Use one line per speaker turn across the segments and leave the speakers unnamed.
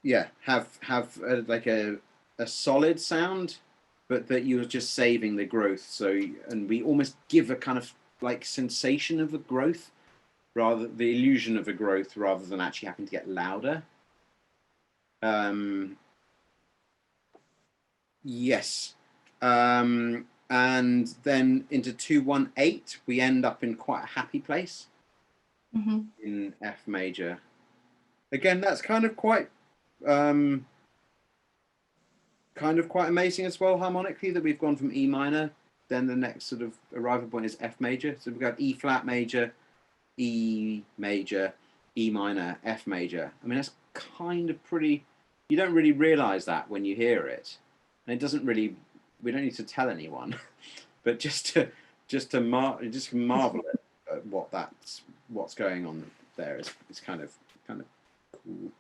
yeah, have like a solid sound, but that you're just saving the growth. So, and we almost give a kind of like sensation of a growth, rather the illusion of a growth, rather than actually having to get louder. Yes. And then into 218, we end up in quite a happy place in F major. Again, that's kind of quite amazing as well harmonically, that we've gone from E minor, then the next sort of arrival point is F major. So we've got E flat major, E major, E minor, F major. I mean, that's kind of pretty, you don't really realize that when you hear it. And it doesn't really, we don't need to tell anyone, but just to marvel at what's going on there is kind of cool.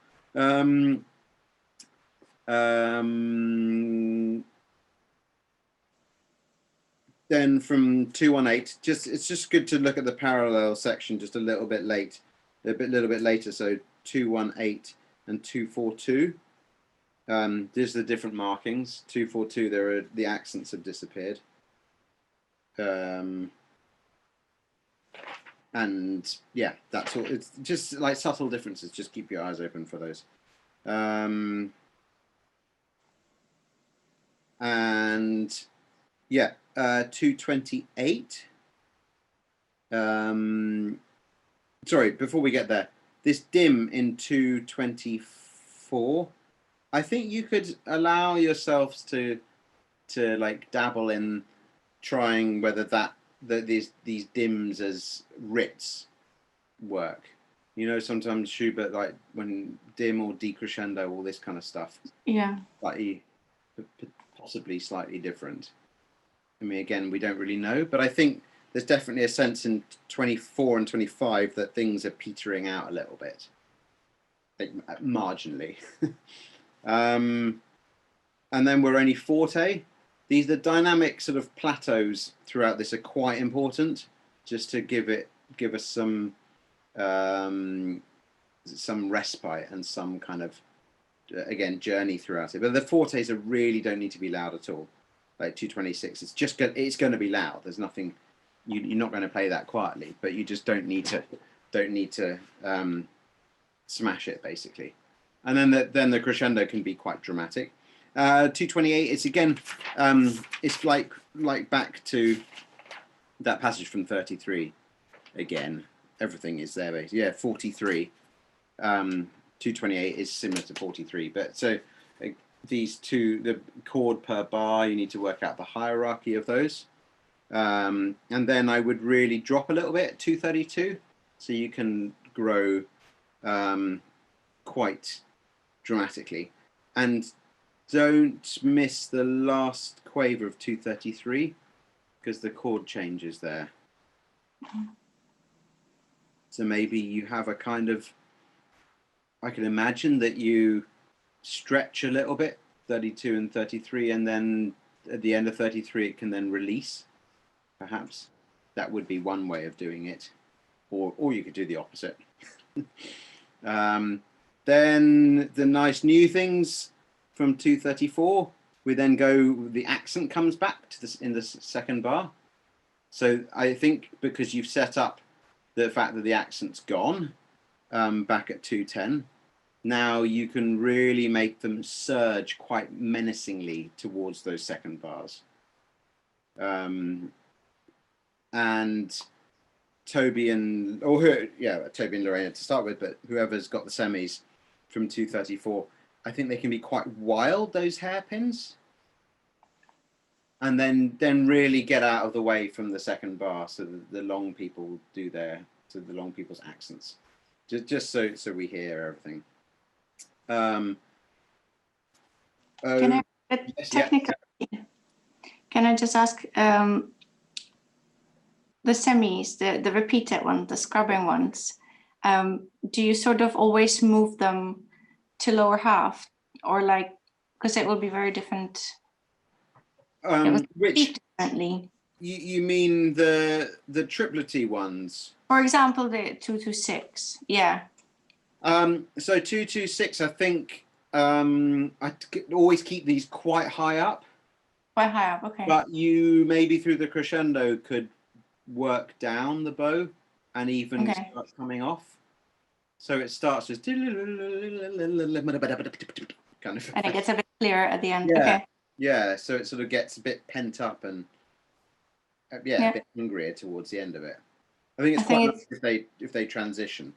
Then from 218, it's just good to look at the parallel section just a little bit later. So 218 and 242. There's the different markings. 242, the accents have disappeared. And yeah, that's all. It's just like subtle differences. Just keep your eyes open for those. And yeah, 228. Sorry, before we get there, this dim in 224. I think you could allow yourselves to like dabble in trying whether these dims as writs work. You know, sometimes Schubert, like when dim or decrescendo, all this kind of stuff.
Yeah.
Possibly slightly different. I mean, again, we don't really know, but I think there's definitely a sense in 24 and 25 that things are petering out a little bit, like marginally. And then we're only forte. The dynamic sort of plateaus throughout this are quite important, just to give us some respite and some kind of again journey throughout it. But the fortes really don't need to be loud at all. Like 226, it's going to be loud. There's nothing, you're not going to play that quietly, but you just don't need to smash it basically. And then the crescendo can be quite dramatic. 228, it's again, it's like back to that passage from 33 again. Everything is there, basically. Yeah, 43. 228 is similar to 43, but so these two, the chord per bar, you need to work out the hierarchy of those. And then I would really drop a little bit at 232, so you can grow quite dramatically. And don't miss the last quaver of 233, because the chord changes there. So maybe you have a kind of, I can imagine that you stretch a little bit, 32 and 33, and then at the end of 33 it can then release, perhaps. That would be one way of doing it, or you could do the opposite. Then the nice new things from 234, we then go, the accent comes back to this in the second bar. So I think because you've set up the fact that the accent's gone back at 210, now you can really make them surge quite menacingly towards those second bars. And Toby and Lorena to start with, but whoever's got the semis from 234, I think they can be quite wild, those hairpins. And then really get out of the way from the second bar, so that the long people do the long people's accents, just so we hear everything.
Can I technical? Yeah. Can I just ask the semis, the repeated ones, the scrubbing ones? Do you sort of always move them to lower half, or like, because it will be very different?
Which
differently.
You mean the triplety ones?
For example, the 226. Yeah.
So 226, I think always keep these quite high up,
Quite high up, okay.
but you maybe through the crescendo could work down the bow and even start coming off. So it starts with kind of,
and it gets a bit clearer at the end.
Yeah.
Okay.
Yeah, so it sort of gets a bit pent up and a bit hungrier towards the end of it. I think it's quite nice if they transition.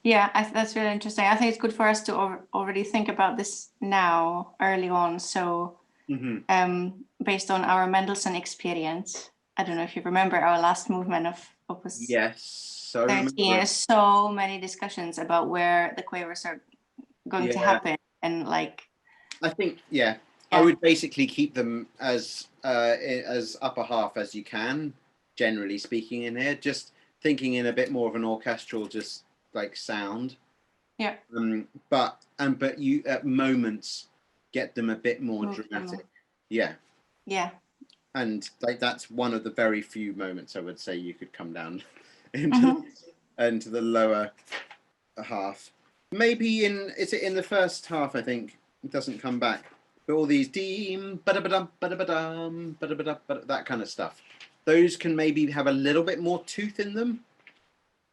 Yeah, that's really interesting. I think it's good for us to already think about this now, early on. So, based on our Mendelssohn experience, I don't know if you remember our last movement of Opus 13. So many discussions about where the quavers are going to happen, and like.
I think I would basically keep them as upper half as you can, generally speaking. In here, just thinking in a bit more of an orchestral, just like sound.
Yeah.
But you at moments get them a bit more dramatic. Yeah.
Yeah.
And like that's one of the very few moments I would say you could come down into the lower half. Maybe in the first half, I think it doesn't come back. But all these deem that kind of stuff, those can maybe have a little bit more tooth in them.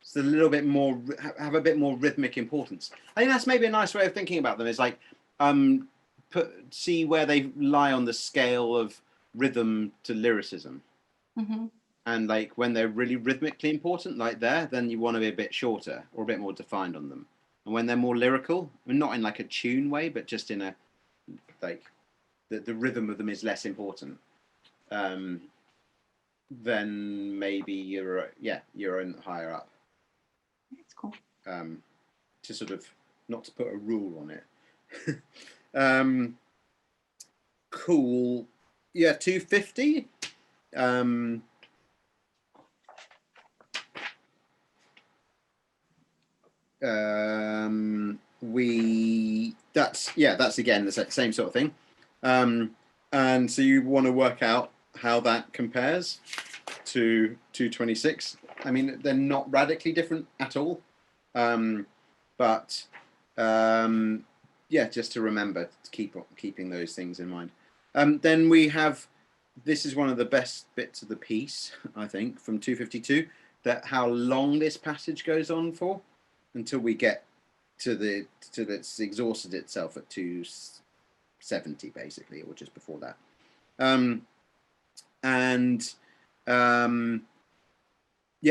It's a little bit more, have a bit more rhythmic importance. I think that's maybe a nice way of thinking about them. Is like see where they lie on the scale of rhythm to lyricism. And like when they're really rhythmically important, like there, then you want to be a bit shorter or a bit more defined on them. And when they're more lyrical, not in like a tune way, but just in a like the rhythm of them is less important, then maybe you're higher up.
That's cool.
To sort of not to put a rule on it. Cool. Yeah, 250. That's again the same sort of thing. And so you want to work out how that compares to 226. I mean, they're not radically different at all. But just to remember to keeping those things in mind. Then we have, this is one of the best bits of the piece, I think, from 252, that how long this passage goes on for until we get to it's exhausted itself at 270 basically, or just before that.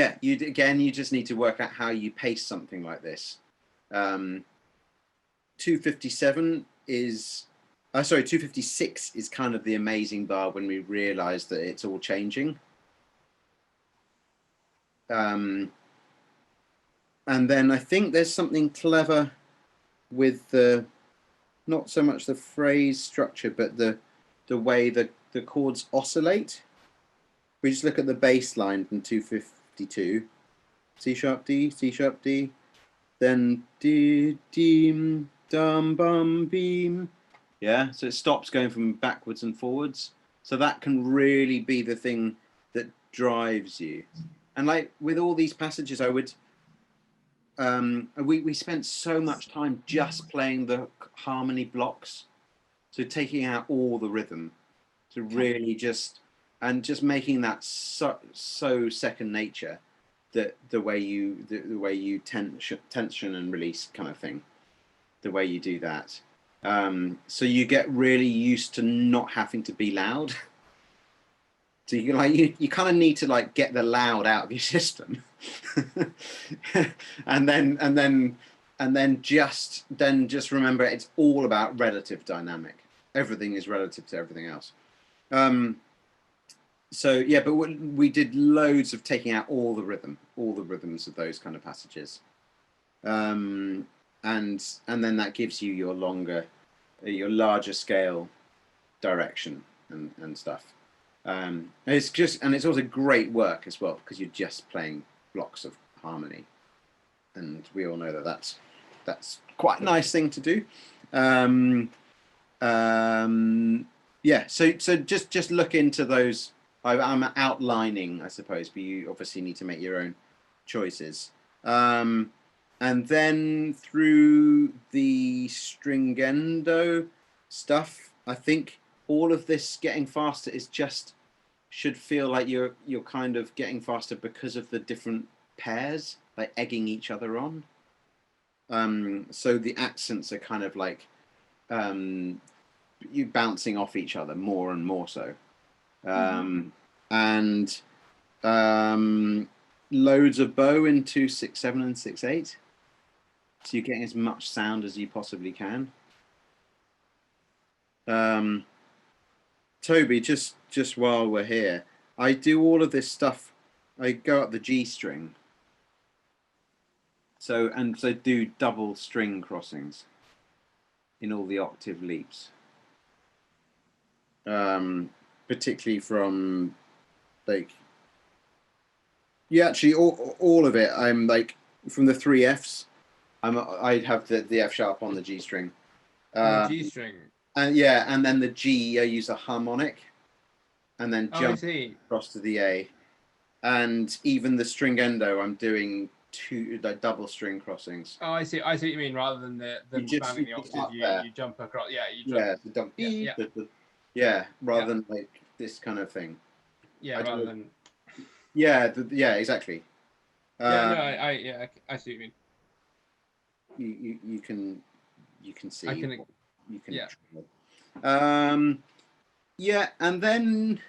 You just need to work out how you pace something like this. 257 is 256 is kind of the amazing bar when we realize that it's all changing. And then I think there's something clever with not so much the phrase structure, but the way the chords oscillate. We just look at the bass line from 252, C sharp D, C sharp D, then D, deem, dum, bum, beam. Yeah, so it stops going from backwards and forwards. So that can really be the thing that drives you. And like with all these passages, I would, we spent so much time just playing the harmony blocks. So taking out all the rhythm to really just making that so second nature, that the way you tension and release kind of thing, the way you do that. So you get really used to not having to be loud. So you kind of need to like get the loud out of your system, and then just remember it's all about relative dynamic. Everything is relative to everything else. But we did loads of taking out all the rhythms of those kind of passages, and then that gives you your larger scale direction and stuff. It's also great work as well because you're just playing blocks of harmony, and we all know that's quite a nice thing to do. So just look into those. I'm outlining, I suppose, but you obviously need to make your own choices. And then through the stringendo stuff, I think all of this getting faster is just should feel like you're kind of getting faster because of the different pairs, like egging each other on. So the accents are kind of like you bouncing off each other more and more so. And loads of bow in 2/6/7 and 6/8. So you're getting as much sound as you possibly can. Toby, just while we're here, I do all of this stuff. I go up the G string. So do double string crossings in all the octave leaps. Particularly from like actually all of it. I'm like from the 3 Fs. I'd have the F sharp on the G string.
G string.
And and then the G, I use a harmonic, and then jump across to the A, and even the stringendo, I'm doing double string crossings.
Oh, I see what you mean. Rather than spamming the octave, you jump across. Yeah, you jump.
Rather than like this kind of thing.
Yeah, rather than.
Yeah, exactly.
I see what you
mean. You can see. You can. And then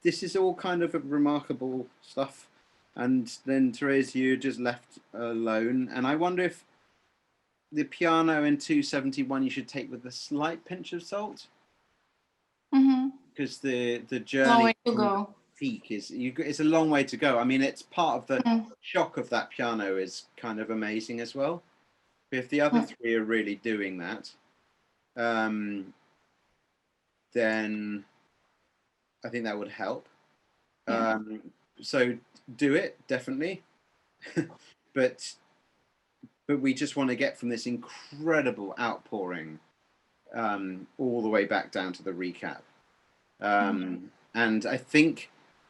this is all kind of a remarkable stuff. And then Therese, you're just left alone. And I wonder if the piano in 271 you should take with a slight pinch of salt. Because the journey
long way to go.
Peak it's a long way to go. I mean, it's part of the shock of that piano is kind of amazing as well. But if the other three are really doing that, then I think that would help. So do it, definitely. but we just want to get from this incredible outpouring all the way back down to the recap. And I think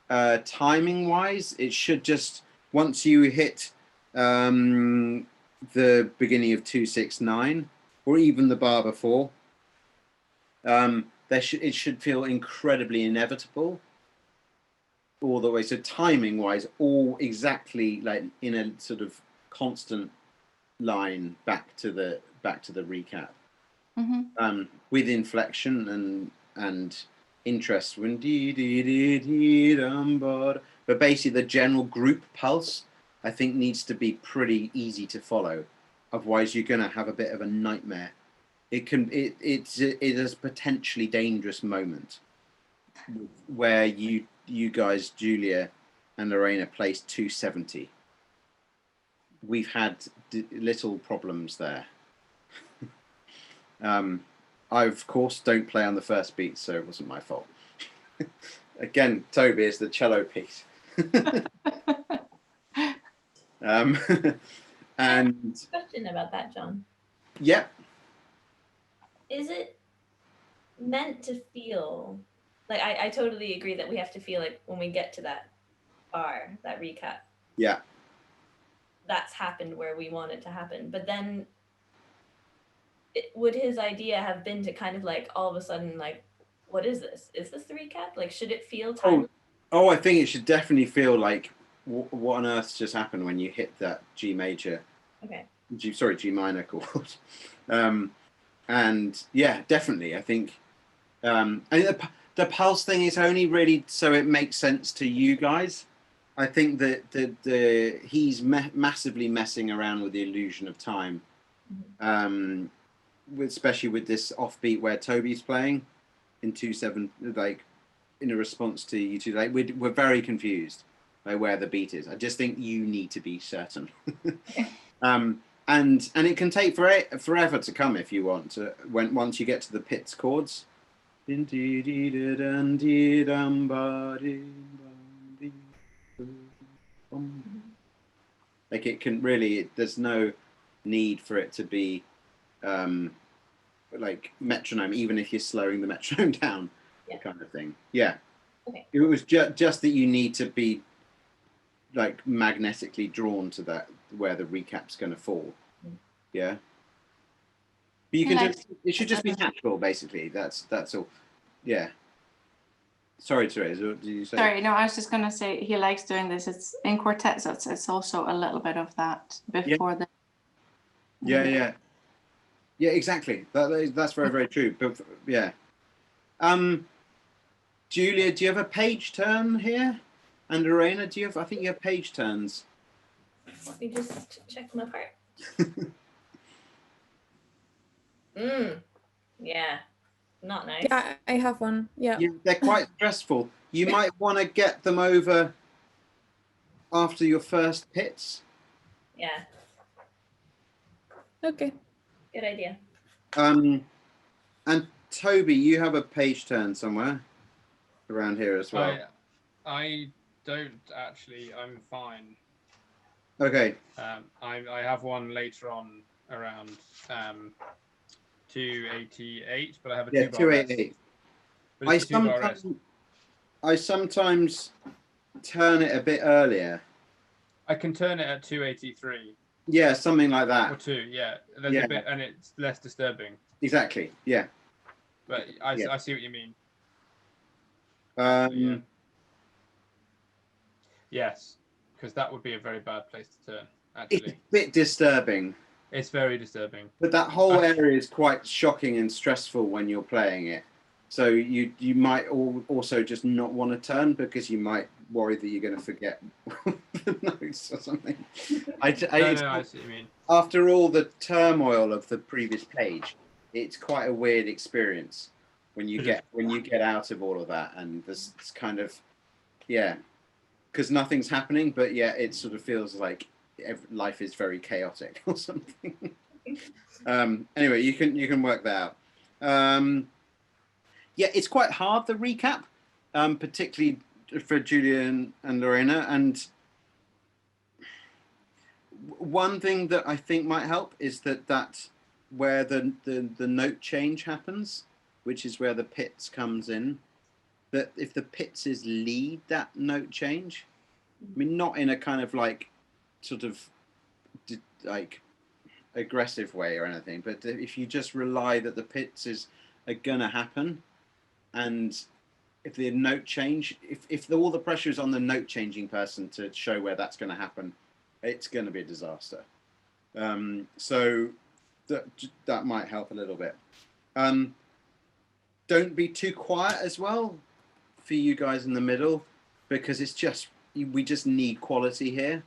timing wise, it should just, once you hit the beginning of 2/6/9 or even the bar before, it should feel incredibly inevitable all the way. So timing wise, all exactly like in a sort of constant line back to the recap, with inflection and interest. But basically the general group pulse, I think, needs to be pretty easy to follow. Otherwise you're going to have a bit of a nightmare. It is a potentially dangerous moment where you guys, Julia and Lorena, placed 270. We've had little problems there. I, of course, don't play on the first beat, so it wasn't my fault. Again, Toby is the cello piece. And
question about that, John.
Yep.
Is it meant to feel like I totally agree that we have to feel like when we get to that bar, that recap.
Yeah.
That's happened where we want it to happen. But then would his idea have been to kind of like all of a sudden like, what is this? Is this the recap? Like, should it feel time?
Oh, I think it should definitely feel like what on earth just happened when you hit that G major.
Okay.
G minor chord. And yeah, definitely. I think the pulse thing is only really so it makes sense to you guys. I think that he's massively messing around with the illusion of time, especially with this offbeat where Toby's playing in 2/7, like in a response to you two. Like we're very confused by where the beat is. I just think you need to be certain. And it can take forever to come if you want to. Once you get to the Pitts chords. Like it can really, there's no need for it to be like metronome, even if you're slowing the metronome down, kind of thing. Yeah.
Okay.
It was just that you need to be like magnetically drawn to that where the recap's going to fall. Yeah. But you can it should just be natural, basically. That's all. Yeah. Sorry, Therese, what did you say?
Sorry, no, I was just going to say he likes doing this. It's in quartets, it's also a little bit of that before the...
Yeah, exactly. That's very, very true. But yeah. Julia, do you have a page turn here? And Lorena, do you have, I think you have page turns.
Let me just check them apart. Yeah, not nice.
Yeah, I have one. Yeah.
They're quite stressful. You might want to get them over after your first pits.
Yeah.
Okay.
Good idea.
And Toby, you have a page turn somewhere around here as well.
I don't actually. I'm fine.
Okay.
I have one later on around 288, but I have a
288. I sometimes turn it a bit earlier.
I can turn it at 283.
Yeah, something like that.
Or 2, yeah. There's a bit, and it's less disturbing.
Exactly. Yeah.
But I see what you mean.
Yeah.
Yes, because that would be a very bad place to turn. Actually,
it's a bit disturbing.
It's very disturbing.
But that whole area is quite shocking and stressful when you're playing it. So you might also just not want to turn because you might worry that you're going to forget the notes or something. I see what you mean. After all the turmoil of the previous page, it's quite a weird experience when you get out of all of that, and this kind of because nothing's happening, but it sort of feels like life is very chaotic or something. Anyway, you can work that out. It's quite hard, the recap, particularly for Julian and Lorena. And one thing that I think might help is that where the note change happens, which is where the pits comes in, that if the pits is lead that note change, I mean, not in a kind of like sort of like aggressive way or anything, but if you just rely that the pits are gonna happen, and if the note change, if all the pressure is on the note changing person to show where that's going to happen, it's going to be a disaster. So that might help a little bit. Don't be too quiet as well for you guys in the middle, because we just need quality here.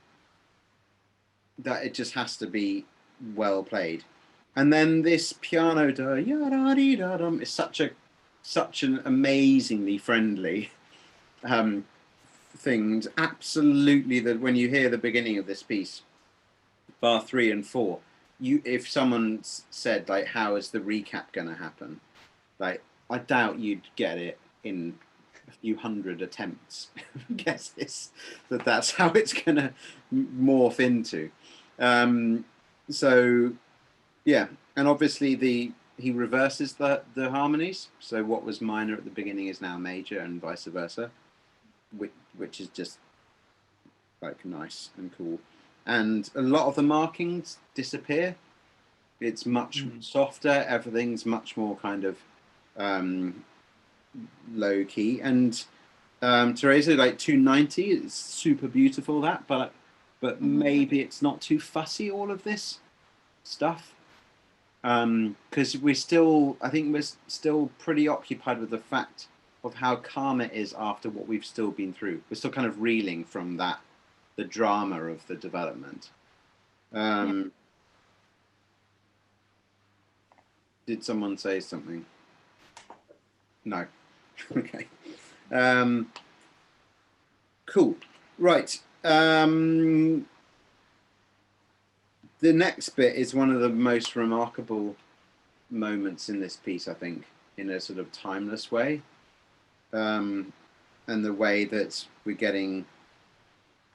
That it just has to be well played. And then this piano is such an amazingly friendly thing. Absolutely, that when you hear the beginning of this piece, bar 3 and 4, if someone said like, how is the recap going to happen? Like, I doubt you'd get it in a few hundred attempts. Guess that's how it's going to morph into. So yeah, and obviously he reverses the harmonies. So what was minor at the beginning is now major, and vice versa, which is just like nice and cool. And a lot of the markings disappear. It's much softer. Everything's much more kind of low key. And Teresa, like 290 is super beautiful, but maybe it's not too fussy, all of this stuff. Because I think we're still pretty occupied with the fact of how calm it is after what we've still been through. We're still kind of reeling from the drama of the development. Did someone say something? No. Okay. Cool. Right. The next bit is one of the most remarkable moments in this piece, I think, in a sort of timeless way. And the way that we're getting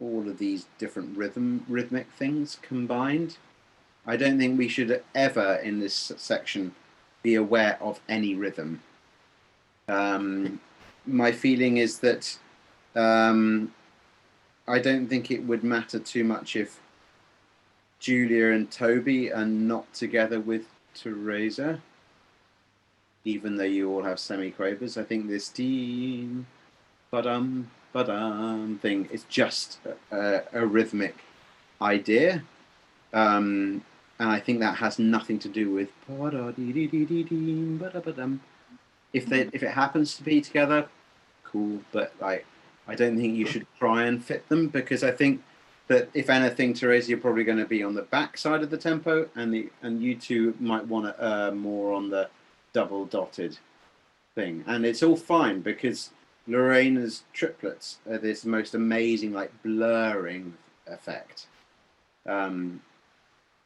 all of these different rhythmic things combined. I don't think we should ever in this section be aware of any rhythm. My feeling is that I don't think it would matter too much if Julia and Toby are not together with Teresa, even though you all have semi-quavers. I think this team ba-dum ba-dum thing is just a rhythmic idea, and I think that has nothing to do with if it happens to be together, cool, but like I don't think you should try and fit them, because I think that if anything, Teresa, you're probably going to be on the back side of the tempo, and you two might want to more on the double dotted thing, and it's all fine because Lorena's triplets are this most amazing like blurring effect.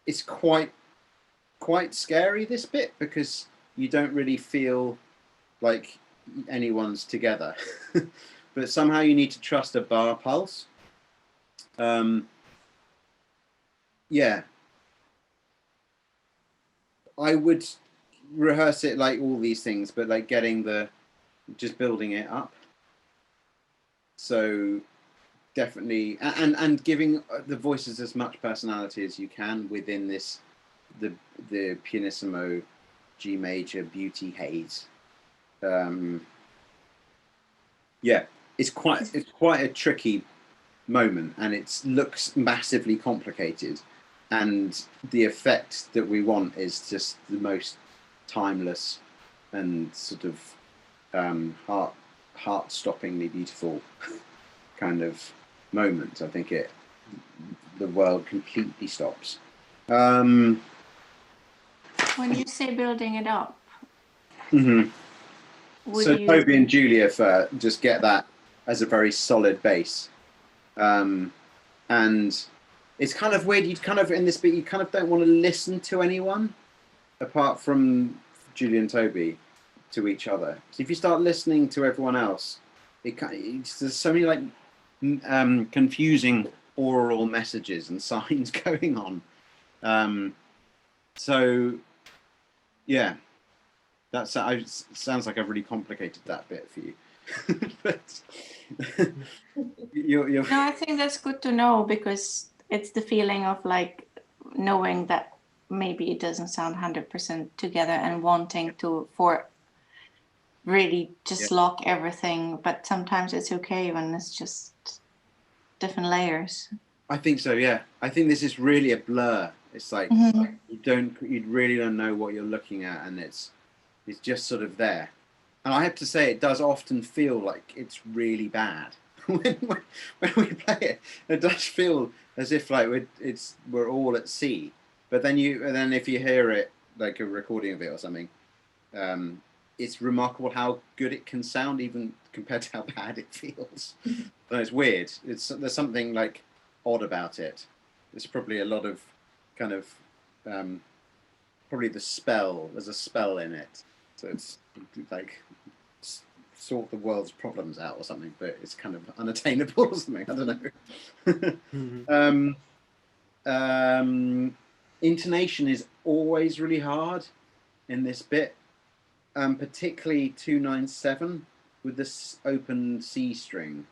It's quite scary, this bit, because you don't really feel like anyone's together, but somehow you need to trust a bar pulse. Yeah, I would rehearse it like all these things, but like just building it up. So definitely, and giving the voices as much personality as you can within this, the pianissimo G major beauty haze. Yeah, it's quite a tricky moment, and it looks massively complicated, and the effect that we want is just the most timeless and sort of heart-stoppingly beautiful kind of moment. I think the world completely stops.
When you say building it up,
so Toby and Julia just get that as a very solid base, and it's kind of weird. You kind of in this bit you kind of don't want to listen to anyone apart from Julia and Toby to each other. So if you start listening to everyone else, there's so many like confusing oral messages and signs going on. So yeah, that sounds like I've really complicated that bit for you. But you're...
No, I think that's good to know, because it's the feeling of like knowing that maybe it doesn't sound 100% together and wanting to really just lock everything, but sometimes it's okay when it's just different layers.
I think so, yeah. I think this is really a blur. It's like you really don't know what you're looking at, and it's just sort of there. And I have to say, it does often feel like it's really bad when we play it. It does feel as if like we're all at sea. But then if you hear it, like a recording of it or something, it's remarkable how good it can sound, even compared to how bad it feels. So it's weird. There's something like odd about it. There's probably a lot of kind of probably the spell. There's a spell in it, so it's like sort the world's problems out or something, but it's kind of unattainable or something. I don't know. Intonation is always really hard in this bit, particularly 297 with this open C string.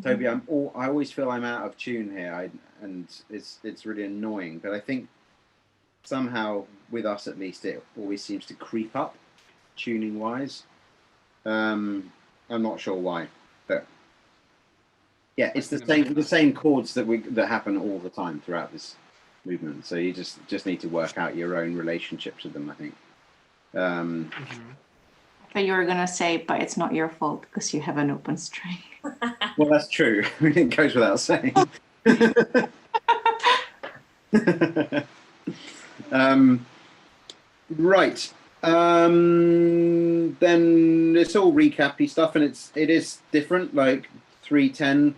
Toby, I always feel I'm out of tune here, and it's really annoying. But I think somehow, with us at least, it always seems to creep up, tuning wise. I'm not sure why, but yeah, it's the same chords that happen all the time throughout this movement. So you just need to work out your own relationships with them, I think.
But you were gonna say, but it's not your fault because you have an open string.
Well, that's true. It goes without saying. Right. Then it's all recappy stuff, and it is different. Like 310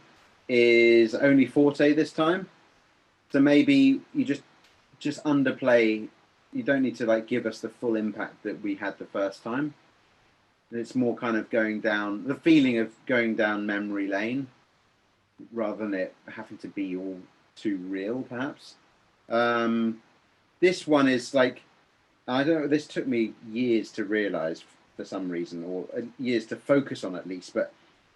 is only forte this time, so maybe you just underplay. You don't need to like give us the full impact that we had the first time. It's more kind of going down the feeling of going down memory lane, rather than it having to be all too real, perhaps. This one is like, I don't know, this took me years to realize for some reason, or years to focus on at least, but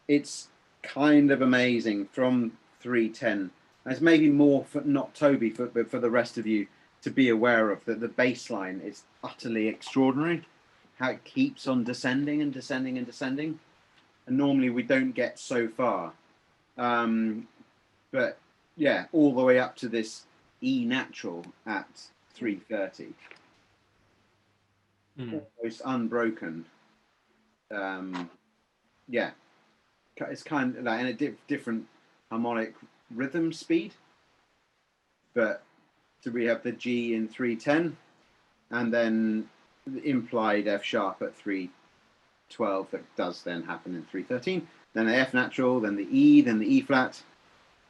it's kind of amazing from 310 It's maybe more for not Toby, but for the rest of you to be aware of that the bass line is utterly extraordinary. How it keeps on descending and descending and descending, and normally we don't get so far. But yeah, all the way up to this E natural at 330, almost unbroken. Yeah, it's kind of like in a different harmonic rhythm speed. But so we have the G in 310, and then the implied F sharp at 312 that does then happen in 313. Then the F natural, then the E, then the E flat.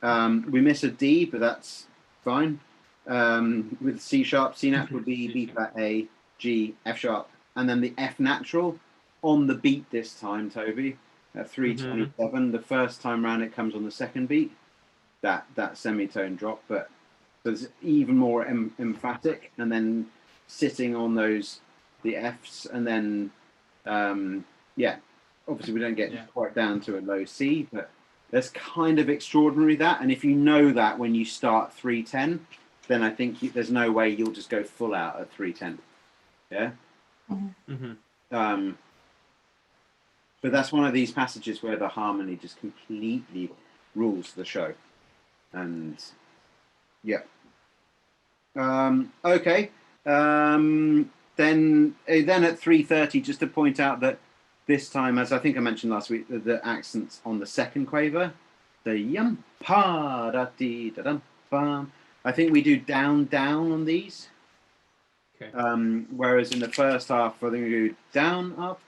We miss a D, but that's fine. With C sharp, C natural, D, B flat, A, G, F sharp, and then the F natural on the beat this time, Toby, at 327. The first time round it comes on the second beat, that semitone drop, but it's even more emphatic, and then sitting on those, the Fs, and then, yeah, obviously we don't get quite down to a low C, but that's kind of extraordinary, that. And if you know that when you start 310, then I think there's no way you'll just go full out at 310. Yeah. But that's one of these passages where the harmony just completely rules the show. And yeah. Okay. Then at 330, just to point out that this time, as I think I mentioned last week, the accents on the second quaver, the yum pa da dee da dum bum. I think we do down on these.
Okay.
Whereas in the first half, I think we do down up,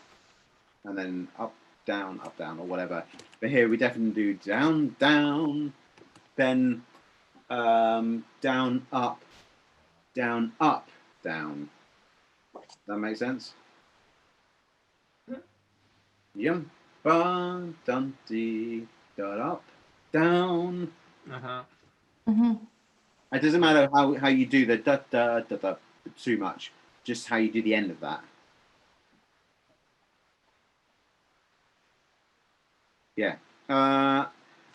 and then up down, or whatever. But here we definitely do down, then down, up, down. Does that make sense? Yum, ba, dum, dee, da, up, down. It doesn't matter how you do the da da da da too much. Just how you do the end of that. Yeah.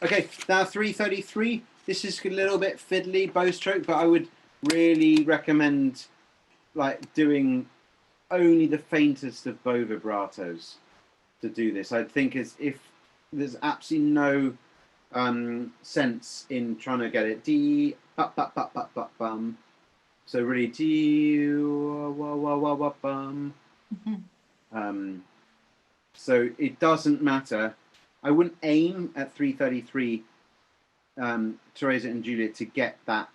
Okay. Now 333. This is a little bit fiddly bow stroke, but I would really recommend like doing only the faintest of bow vibratos to do this. I think if there's absolutely no sense in trying to get it D up bum. So really D wa bum. So it doesn't matter. I wouldn't aim at 333 Teresa and Juliet to get that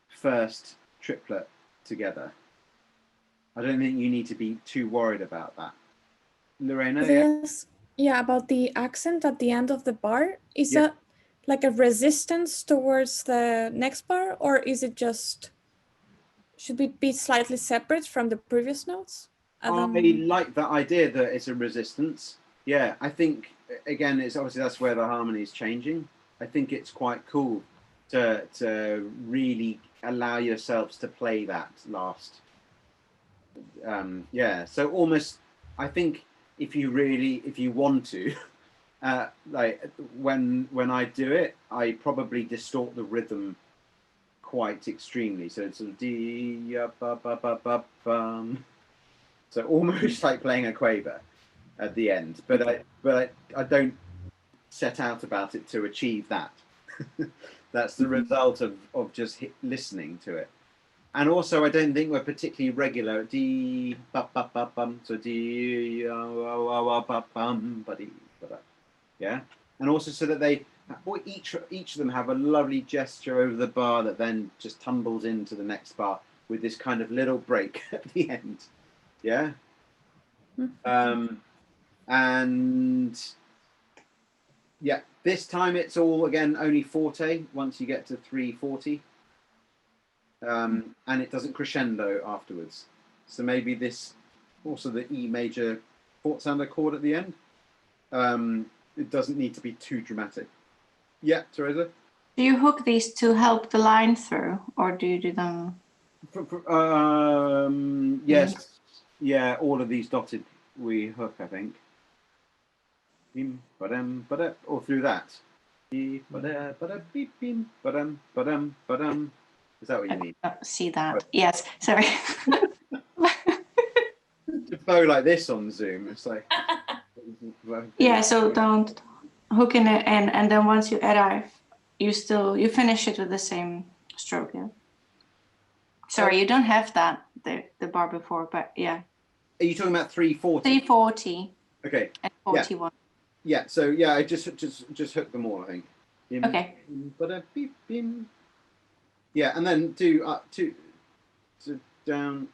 first triplet together. I don't think you need to be too worried about that. Lorena?
Yes. Yeah, about the accent at the end of the bar. Is that like a resistance towards the next bar, or is it just, should it be slightly separate from the previous notes?
I like that idea that it's a resistance. Yeah, I think, again, it's obviously that's where the harmony is changing. I think it's quite cool to really allow yourselves to play that last. Yeah, so almost, I think if you want to, like when I do it, I probably distort the rhythm quite extremely. So it's sort of D ba ba ba ba bum. So almost like playing a quaver at the end, but I don't set out about it to achieve that. That's the result of just listening to it. And also, I don't think we're particularly regular. D ba ba ba bum. So D ba bum ba dee ba da. Yeah, and also so that they each of them have a lovely gesture over the bar that then just tumbles into the next bar with this kind of little break at the end. Yeah. And yeah, this time it's all again only forte once you get to 340. And it doesn't crescendo afterwards. So maybe this, also the E major fourth sounder chord at the end. It doesn't need to be too dramatic. Yeah, Teresa?
Do you hook these to help the line through, or do you do them?
Yes. Yeah, all of these dotted we hook, I think. Or through that. Is that what you mean?
See that? Yes. Sorry.
To flow like this on Zoom, it's like.
Yeah. So don't hook in it, and then once you arrive, you finish it with the same stroke. Yeah. Sorry, you don't have that the bar before, but yeah.
Are you talking about 340?
340.
Okay.
And 41.
Yeah. So yeah, I just hooked them all, I think.
Okay.
Yeah, and then do up to down,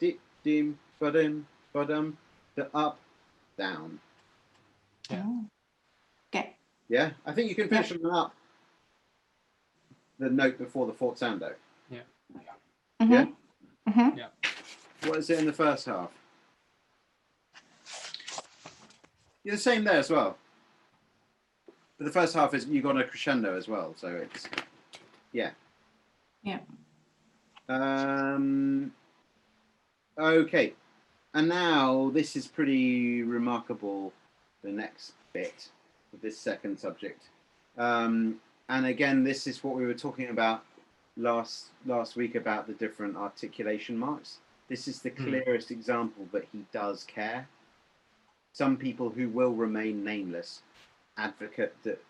dip, dim, badum, the up, down.
Yeah.
Okay.
Yeah, I think you can finish them up. The note before the fourth sound though.
Yeah.
Mm-hmm.
Yeah.
Mm-hmm.
Yeah.
What is it in the first half? You're the same there as well. But the first half is you got a crescendo as well, so it's yeah.
Yeah.
Okay, and now this is pretty remarkable. The next bit of this second subject, and again, this is what we were talking about last week about the different articulation marks. This is the clearest example that he does care. Some people who will remain nameless advocate that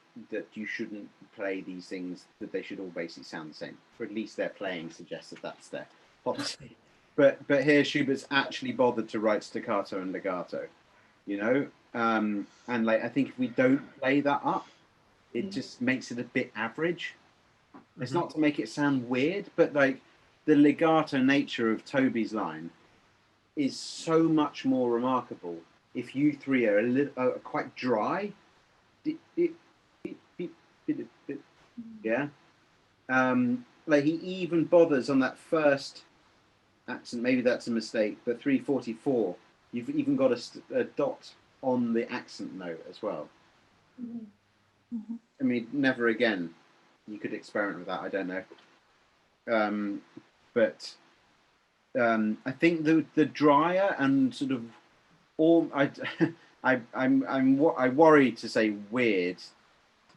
you shouldn't play these things, that they should all basically sound the same, or at least their playing suggests that that's their policy. But here Schubert's actually bothered to write staccato and legato, you know, and like I think if we don't play that up, it just makes it a bit average. It's not to make it sound weird, but like the legato nature of Toby's line is so much more remarkable if you three are quite dry. Yeah. Like he even bothers on that first accent, maybe that's a mistake, but 344, you've even got a dot on the accent note as well. I mean, never again. You could experiment with that, I don't know. But I think the drier and sort of all I worry to say weird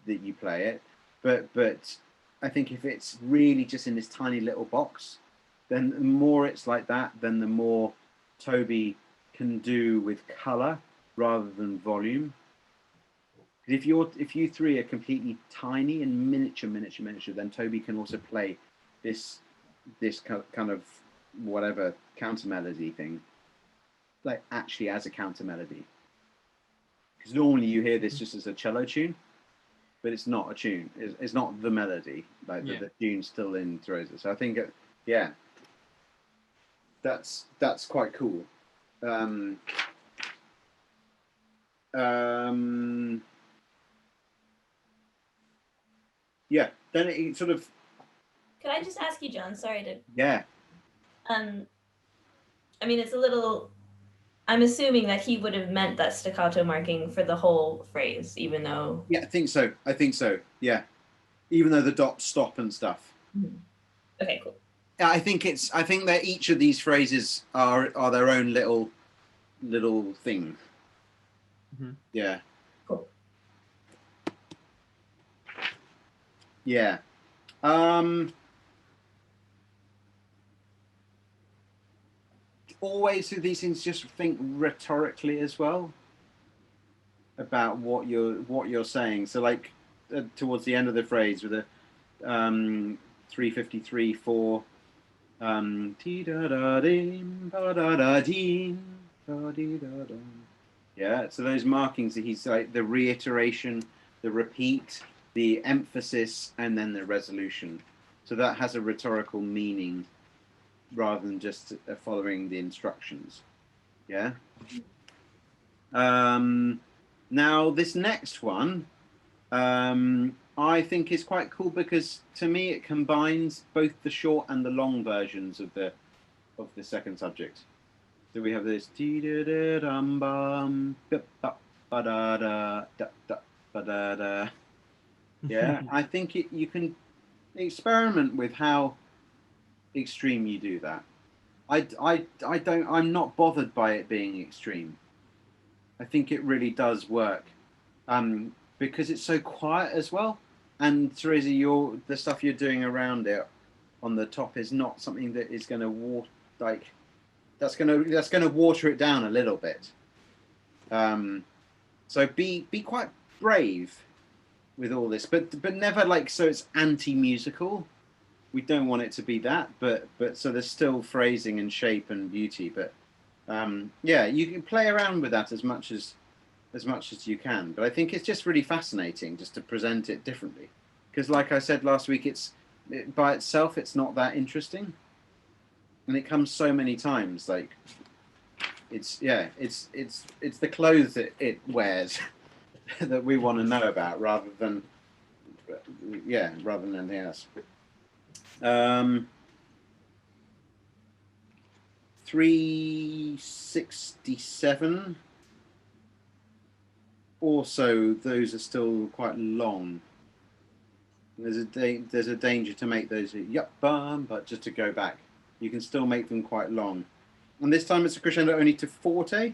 that you play it, but I think if it's really just in this tiny little box, then the more it's like that, then the more Toby can do with color rather than volume. If you three are completely tiny and miniature, then Toby can also play this kind of whatever counter melody thing, like actually as a counter melody. Because normally you hear this just as a cello tune, but it's not a tune. It's not the melody. Like the tune's still in Teresa. So I think, that's quite cool. Yeah. Then it sort of.
Can I just ask you, John? Sorry to.
Yeah.
I mean, it's a little. I'm assuming that he would have meant that staccato marking for the whole phrase, even though.
Yeah, I think so. Yeah, even though the dots stop and stuff.
Okay, cool.
Yeah, I think that each of these phrases are their own little thing. Yeah.
Cool.
Yeah. Always with these things, just think rhetorically as well about what you're saying. So like towards the end of the phrase with the 353 4 yeah, so those markings that he's like the reiteration, the repeat, the emphasis, and then the resolution. So that has a rhetorical meaning rather than just following the instructions. Yeah. Now this next one, I think is quite cool because to me it combines both the short and the long versions of the second subject. So we have this. Yeah, I think you can experiment with how extreme you do that. I'm not bothered by it being extreme. I think it really does work. because it's so quiet as well. And Teresa, the stuff you're doing around it on the top is not something that is going to that's going to water it down a little bit. So be quite brave with all this, but never like so it's anti-musical. We don't want it to be that, but so there's still phrasing and shape and beauty. But yeah, you can play around with that as much as you can. But I think it's just really fascinating just to present it differently, because like I said last week, by itself it's not that interesting, and it comes so many times. Like it's the clothes that it wears that we want to know about rather than anything else. 367. Also, those are still quite long. There's a danger to make those but just to go back, you can still make them quite long. And this time it's a crescendo only to forte.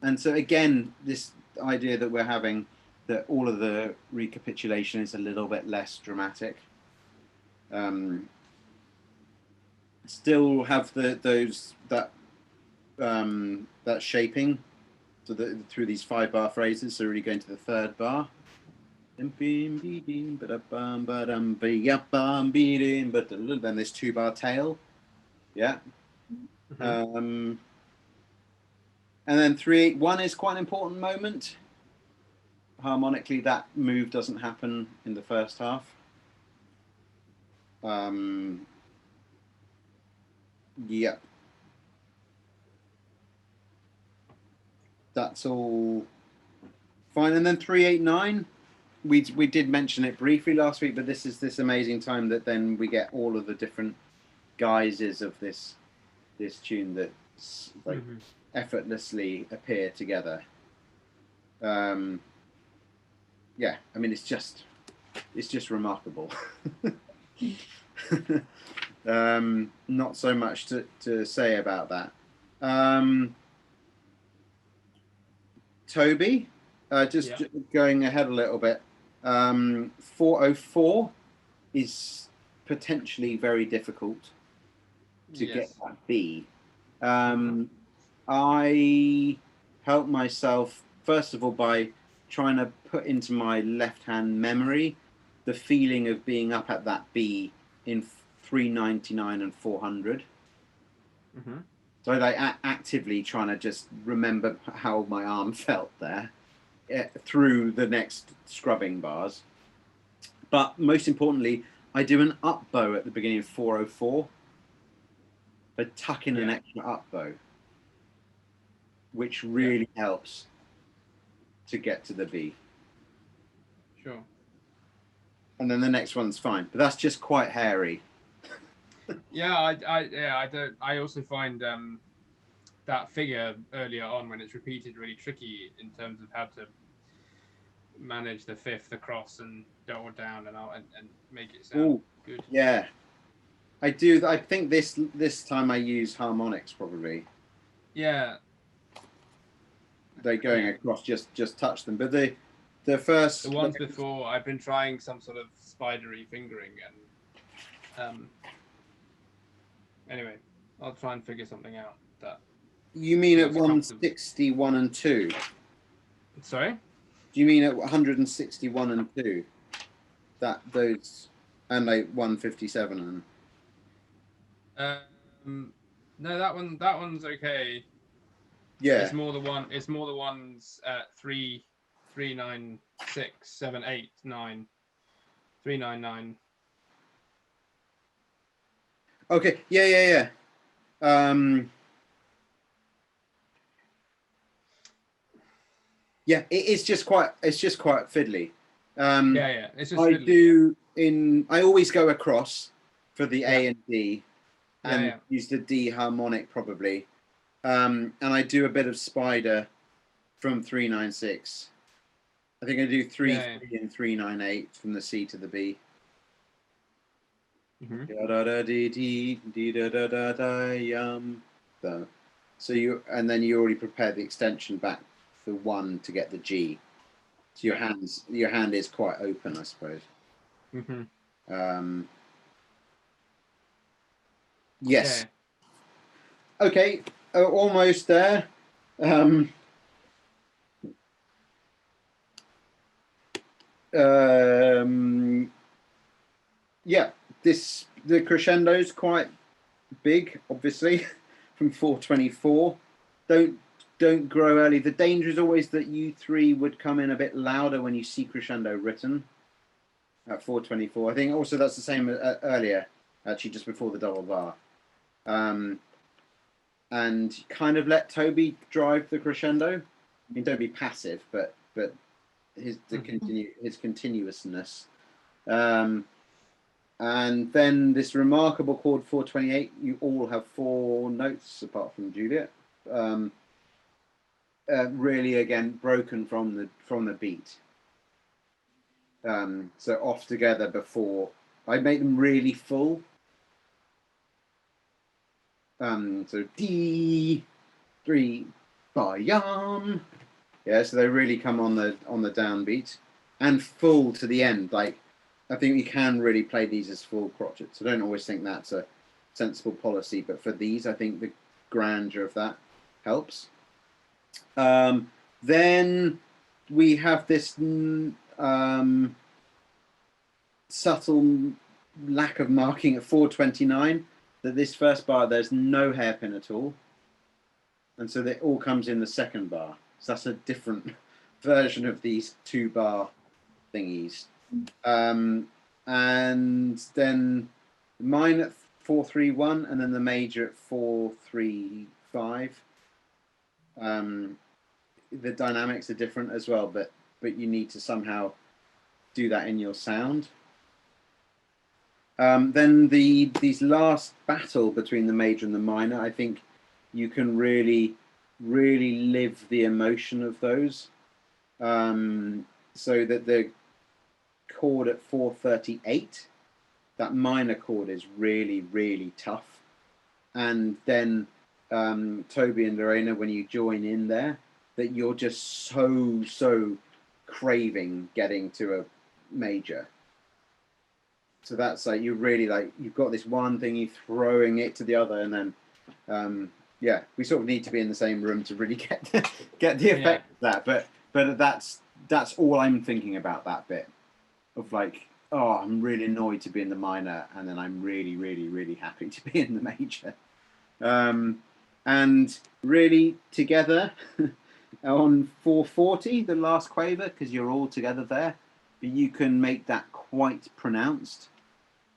And so again, this idea that we're having that all of the recapitulation is a little bit less dramatic. Still have that shaping, so through these 5-bar phrases. So really going to the 3rd bar. Then this 2-bar tail, yeah. And then 3-8-1 is quite an important moment. Harmonically, that move doesn't happen in the first half. Yeah. That's all fine. And then 3-8-9, we did mention it briefly last week, but this is this amazing time that then we get all of the different guises of this tune that like effortlessly appear together. Yeah, I mean it's just remarkable. Not so much to say about that. Toby, going ahead a little bit. 404 is potentially very difficult to get that B. I helped myself first of all by trying to put into my left-hand memory the feeling of being up at that B in 399 and 400. So like actively trying to just remember how my arm felt there through the next scrubbing bars. But most importantly, I do an up bow at the beginning of 404. I tuck in an extra up bow, which really helps to get to the B.
Sure.
And then the next one's fine, but that's just quite hairy.
I also find that figure earlier on when it's repeated really tricky in terms of how to manage the 5th across and double down and make it sound good.
Yeah, I do. I think this time I use harmonics probably.
Yeah.
They're going across, just touch them, but the
ones before I've been trying some sort of spidery fingering and anyway, I'll try and figure something out. That
you mean at 161 and 2?
Sorry?
Do you mean at 161 and 2? Those and like 157 and
no, that one's okay.
Yeah.
It's more the ones at 3, 3, 9, 6, 7, 8, 9, 3, 9, 9.
Okay. Yeah. Yeah, it's just quite fiddly.
It's just fiddly.
I always go across for the A and D and use the D harmonic probably. And I do a bit of spider from 396. I think I do 3 3 and 398 from the C to the B. So you already prepare the extension back for 1 to get the G. So your hand is quite open, I suppose.
Mm-hmm.
Yes. Okay, almost there. Yeah, the crescendo's quite big, obviously, from 424. Don't grow early. The danger is always that you three would come in a bit louder when you see crescendo written at 424. I think also that's the same earlier, actually, just before the double bar. And kind of let Toby drive the crescendo. I mean, don't be passive, but his continuousness. And then this remarkable chord 428. You all have 4 notes apart from Juliet. Really, again, broken from the beat. So off together before I make them really full. So D3 ba-yum. Yeah, so they really come on the downbeat and full to the end. Like, I think you can really play these as full crotchets. I don't always think that's a sensible policy, but for these, I think the grandeur of that helps. Then we have this subtle lack of marking at 429, that this first bar, there's no hairpin at all. And so it all comes in the second bar. So that's a different version of these 2-bar thingies. And then the minor at 431, and then the major at 435. The dynamics are different as well, but you need to somehow do that in your sound. Then these last battle between the major and the minor, I think you can really live the emotion of those. So that the chord at 438, that minor chord is really tough. And then Toby and Lorena, when you join in there, that you're just so craving getting to a major. So that's like, you really like, you've got this one thing, you throwing it to the other, and then yeah, we sort of need to be in the same room to really get the effect of that. But that's all I'm thinking about, that bit of like, oh, I'm really annoyed to be in the minor, and then I'm really happy to be in the major. And really together on 440, the last quaver, because you're all together there, but you can make that quite pronounced.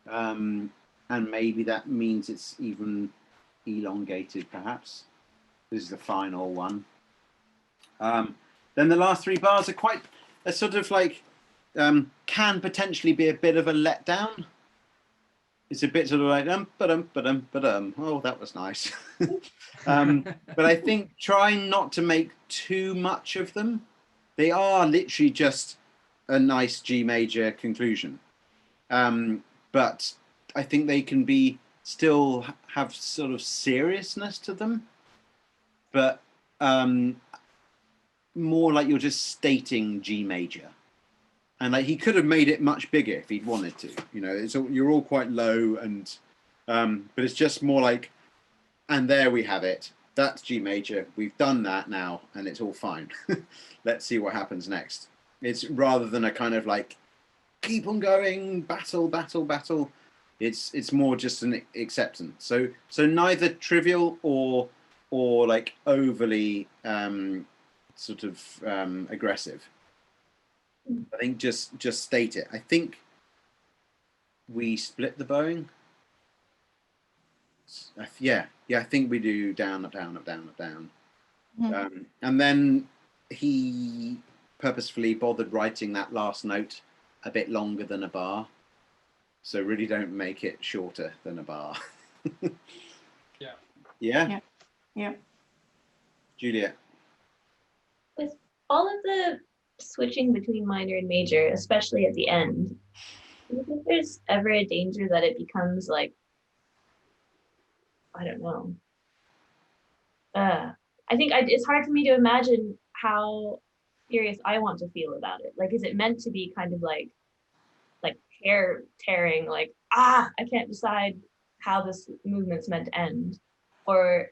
And maybe that means it's even elongated, perhaps. This is the final one. Then the last 3 bars are sort of like, can potentially be a bit of a letdown. It's a bit sort of like, ba-dum. Oh, that was nice. But I think trying not to make too much of them. They are literally just a nice G major conclusion. But I think they can still have sort of seriousness to them, but more like you're just stating G major. And like, he could have made it much bigger if he'd wanted to, you know. You're all quite low, and but it's just more like, and there we have it. That's G major. We've done that now, and it's all fine. Let's see what happens next. It's rather than a kind of like, keep on going, battle. It's more just an acceptance. So neither trivial or like overly sort of aggressive. I think just state it. I think we split the bowing. Yeah. I think we do down, up, down, up, down, up, down. Mm-hmm. And then he purposefully bothered writing that last note a bit longer than a bar. So really don't make it shorter than a bar. Yeah. Julia.
With all of the switching between minor and major, especially at the end, do you think there's ever a danger that it becomes like, I don't know. I think it's hard for me to imagine how curious I want to feel about it. Like, is it meant to be kind of like hair tearing, like, I can't decide how this movement's meant to end? Or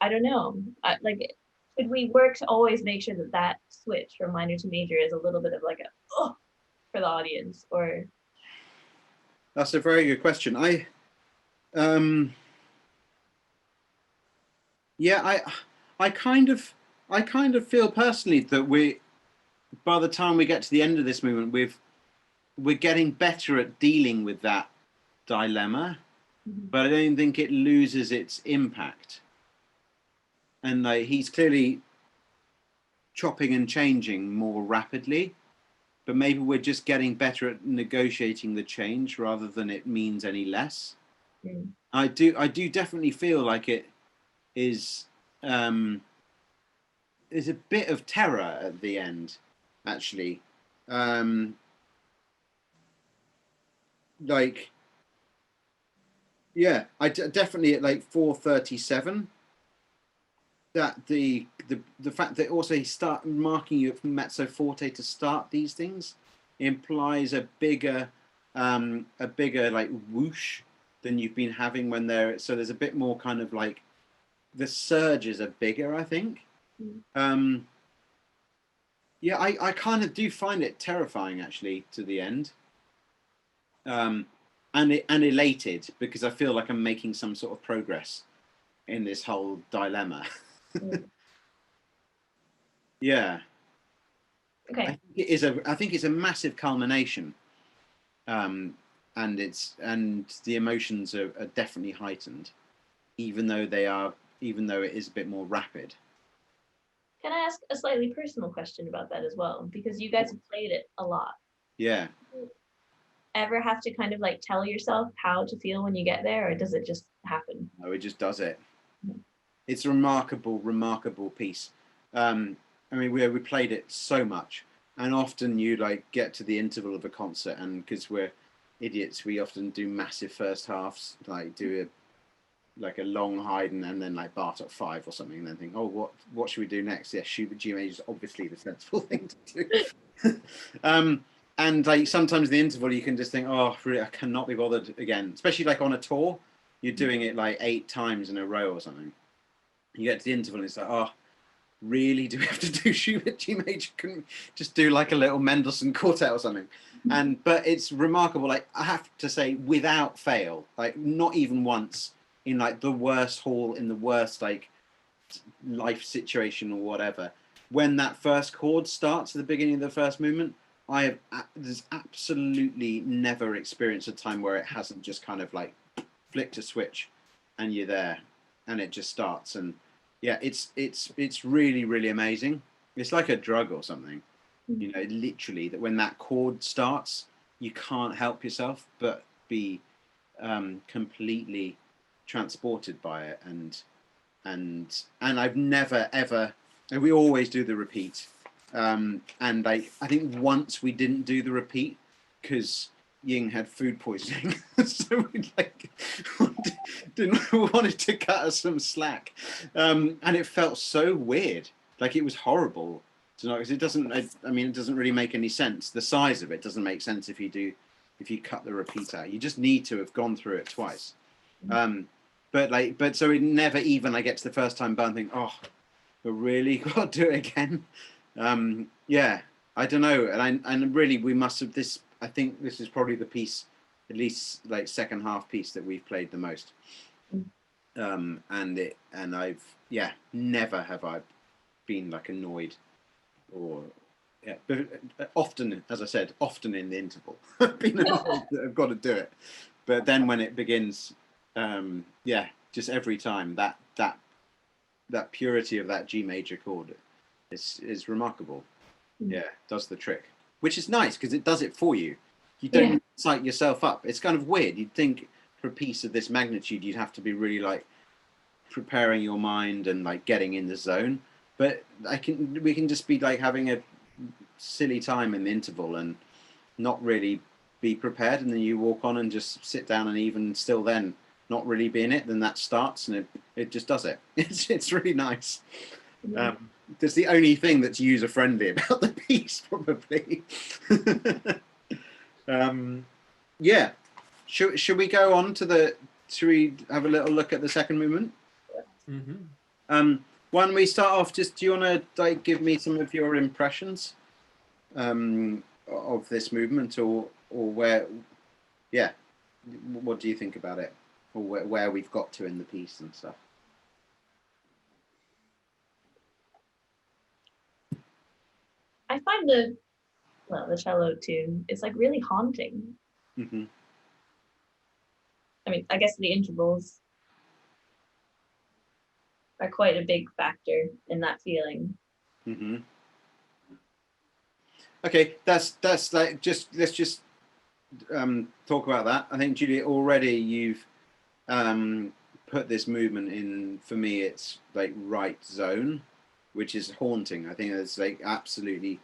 I don't know. Like, should we work to always make sure that that switch from minor to major is a little bit of like a for the audience? Or
that's a very good question. Yeah, I kind of feel personally that by the time we get to the end of this movement, we're getting better at dealing with that dilemma, but I don't think it loses its impact. And he's clearly chopping and changing more rapidly, but maybe we're just getting better at negotiating the change rather than it means any less. I do definitely feel like it is there's a bit of terror at the end, actually. Like, yeah, definitely at like 437. That the fact that also he start marking you from mezzo forte to start these things implies a bigger like whoosh than you've been having when they're, so there's a bit more kind of like the surges are bigger, I think. Yeah, I kind of do find it terrifying actually to the end. And elated because I feel like I'm making some sort of progress in this whole dilemma. Yeah.
okay.
I think it's a massive culmination. And the emotions are definitely heightened, even though it is a bit more rapid.
Can I ask a slightly personal question about that as well? Because you guys have played it a lot.
Yeah.
Ever have to kind of like tell yourself how to feel when you get there, or does it just happen?
No, it just does it. It's a remarkable piece. I mean, we played it so much, and often you like get to the interval of a concert, and because we're idiots, we often do massive first halves, like do a long Haydn and then like Bartok 5 or something, and then think, oh, what should we do next? Yeah, Schubert G major is obviously the sensible thing to do. And like sometimes in the interval you can just think, oh, really, I cannot be bothered again. Especially like on a tour, you're doing it like 8 times in a row or something. You get to the interval and it's like, oh, really? Do we have to do Schubert G major? Couldn't we just do like a little Mendelssohn quartet or something? But it's remarkable. Like I have to say, without fail, like not even once in like the worst hall in the worst like life situation or whatever, when that first chord starts at the beginning of the first movement, there's absolutely never experienced a time where it hasn't just kind of like flicked a switch and you're there and it just starts. And yeah, it's really, really amazing. It's like a drug or something, you know, literally, that when that chord starts, you can't help yourself but be completely transported by it. And I've never ever, and we always do the repeat. And I think once we didn't do the repeat because Ying had food poisoning, so we like wanted to cut us some slack, and it felt so weird, like it was horrible to know, because it doesn't. I mean, it doesn't really make any sense. The size of it doesn't make sense if you cut the repeat out. You just need to have gone through it twice. But so it never even I get to the first time, but I think, oh, but really got to do it again. Yeah, I don't know, and really we must have this. I think this is probably the piece, at least like second half piece that we've played the most. And I've never have I been like annoyed or but often, as I said, often in the interval I've been annoyed that I've got to do it, but then when it begins, just every time that purity of that G major chord is remarkable. Yeah, does the trick, which is nice because it does it for you. You don't psych yourself up. It's kind of weird. You'd think for a piece of this magnitude you'd have to be really like preparing your mind and like getting in the zone, but we can just be like having a silly time in the interval and not really be prepared, and then you walk on and just sit down, and even still then not really be in it, then that starts and it just does it. It's really nice. That's the only thing that's user friendly about the piece, probably. Yeah. Should we go on to the? Should we have a little look at the second movement?
Mm-hmm.
Why don't we start off? Just do you want to like give me some of your impressions of this movement, or where? Yeah. What do you think about it, or where we've got to in the piece and stuff?
I find the cello tune, it's like really haunting.
Mm-hmm.
I mean, I guess the intervals are quite a big factor in that feeling.
Mm-hmm. Okay, that's like let's just talk about that. I think, Julie, already you've put this movement in, for me it's like right zone, which is haunting. I think it's like absolutely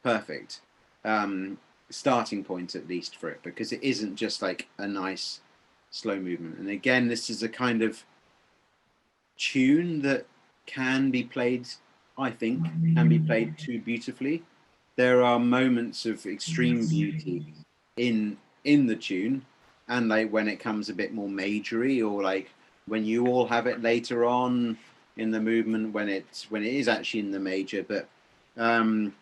perfect starting point, at least for it, because it isn't just like a nice slow movement. And again, this is a kind of tune that can be played, I think, can be played too beautifully. There are moments of extreme beauty in the tune, and like when it comes a bit more majory, or like when you all have it later on in the movement when it is actually in the major. But the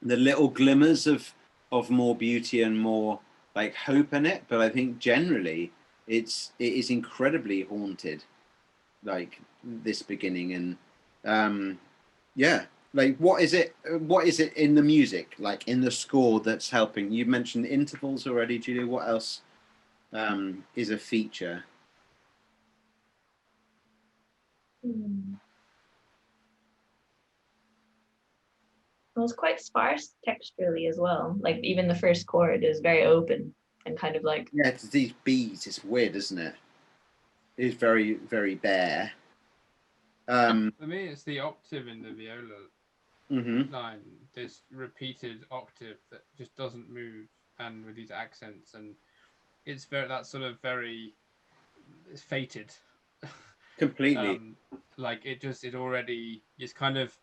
little glimmers of more beauty and more like hope in it. But I think generally it is incredibly haunted, like this beginning. And yeah, like what is it in the music, like in the score, that's helping? You mentioned intervals already, Julia. What else is a feature?
Well, it's quite sparse texturally as well. Like even the first chord is very open and kind of like,
yeah, it's these beats. It's weird, isn't it? It's very, very bare.
For me, it's the octave in the viola line, this repeated octave that just doesn't move, and with these accents, and it's that's sort of very, it's fated.
Completely.
Like it already is kind of,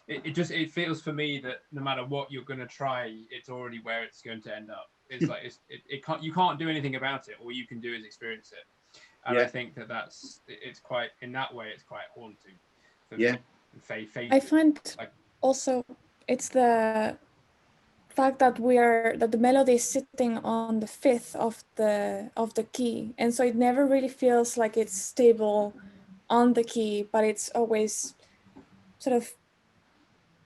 it feels for me that no matter what you're going to try, it's already where it's going to end up. It's like you can't do anything about it. All you can do is experience it. And
yeah.
I think it's quite, in that way, it's quite haunting for
yeah
me.
I find
like,
also it's the fact that the melody is sitting on the fifth of the key, and so it never really feels like it's stable on the key, but it's always sort of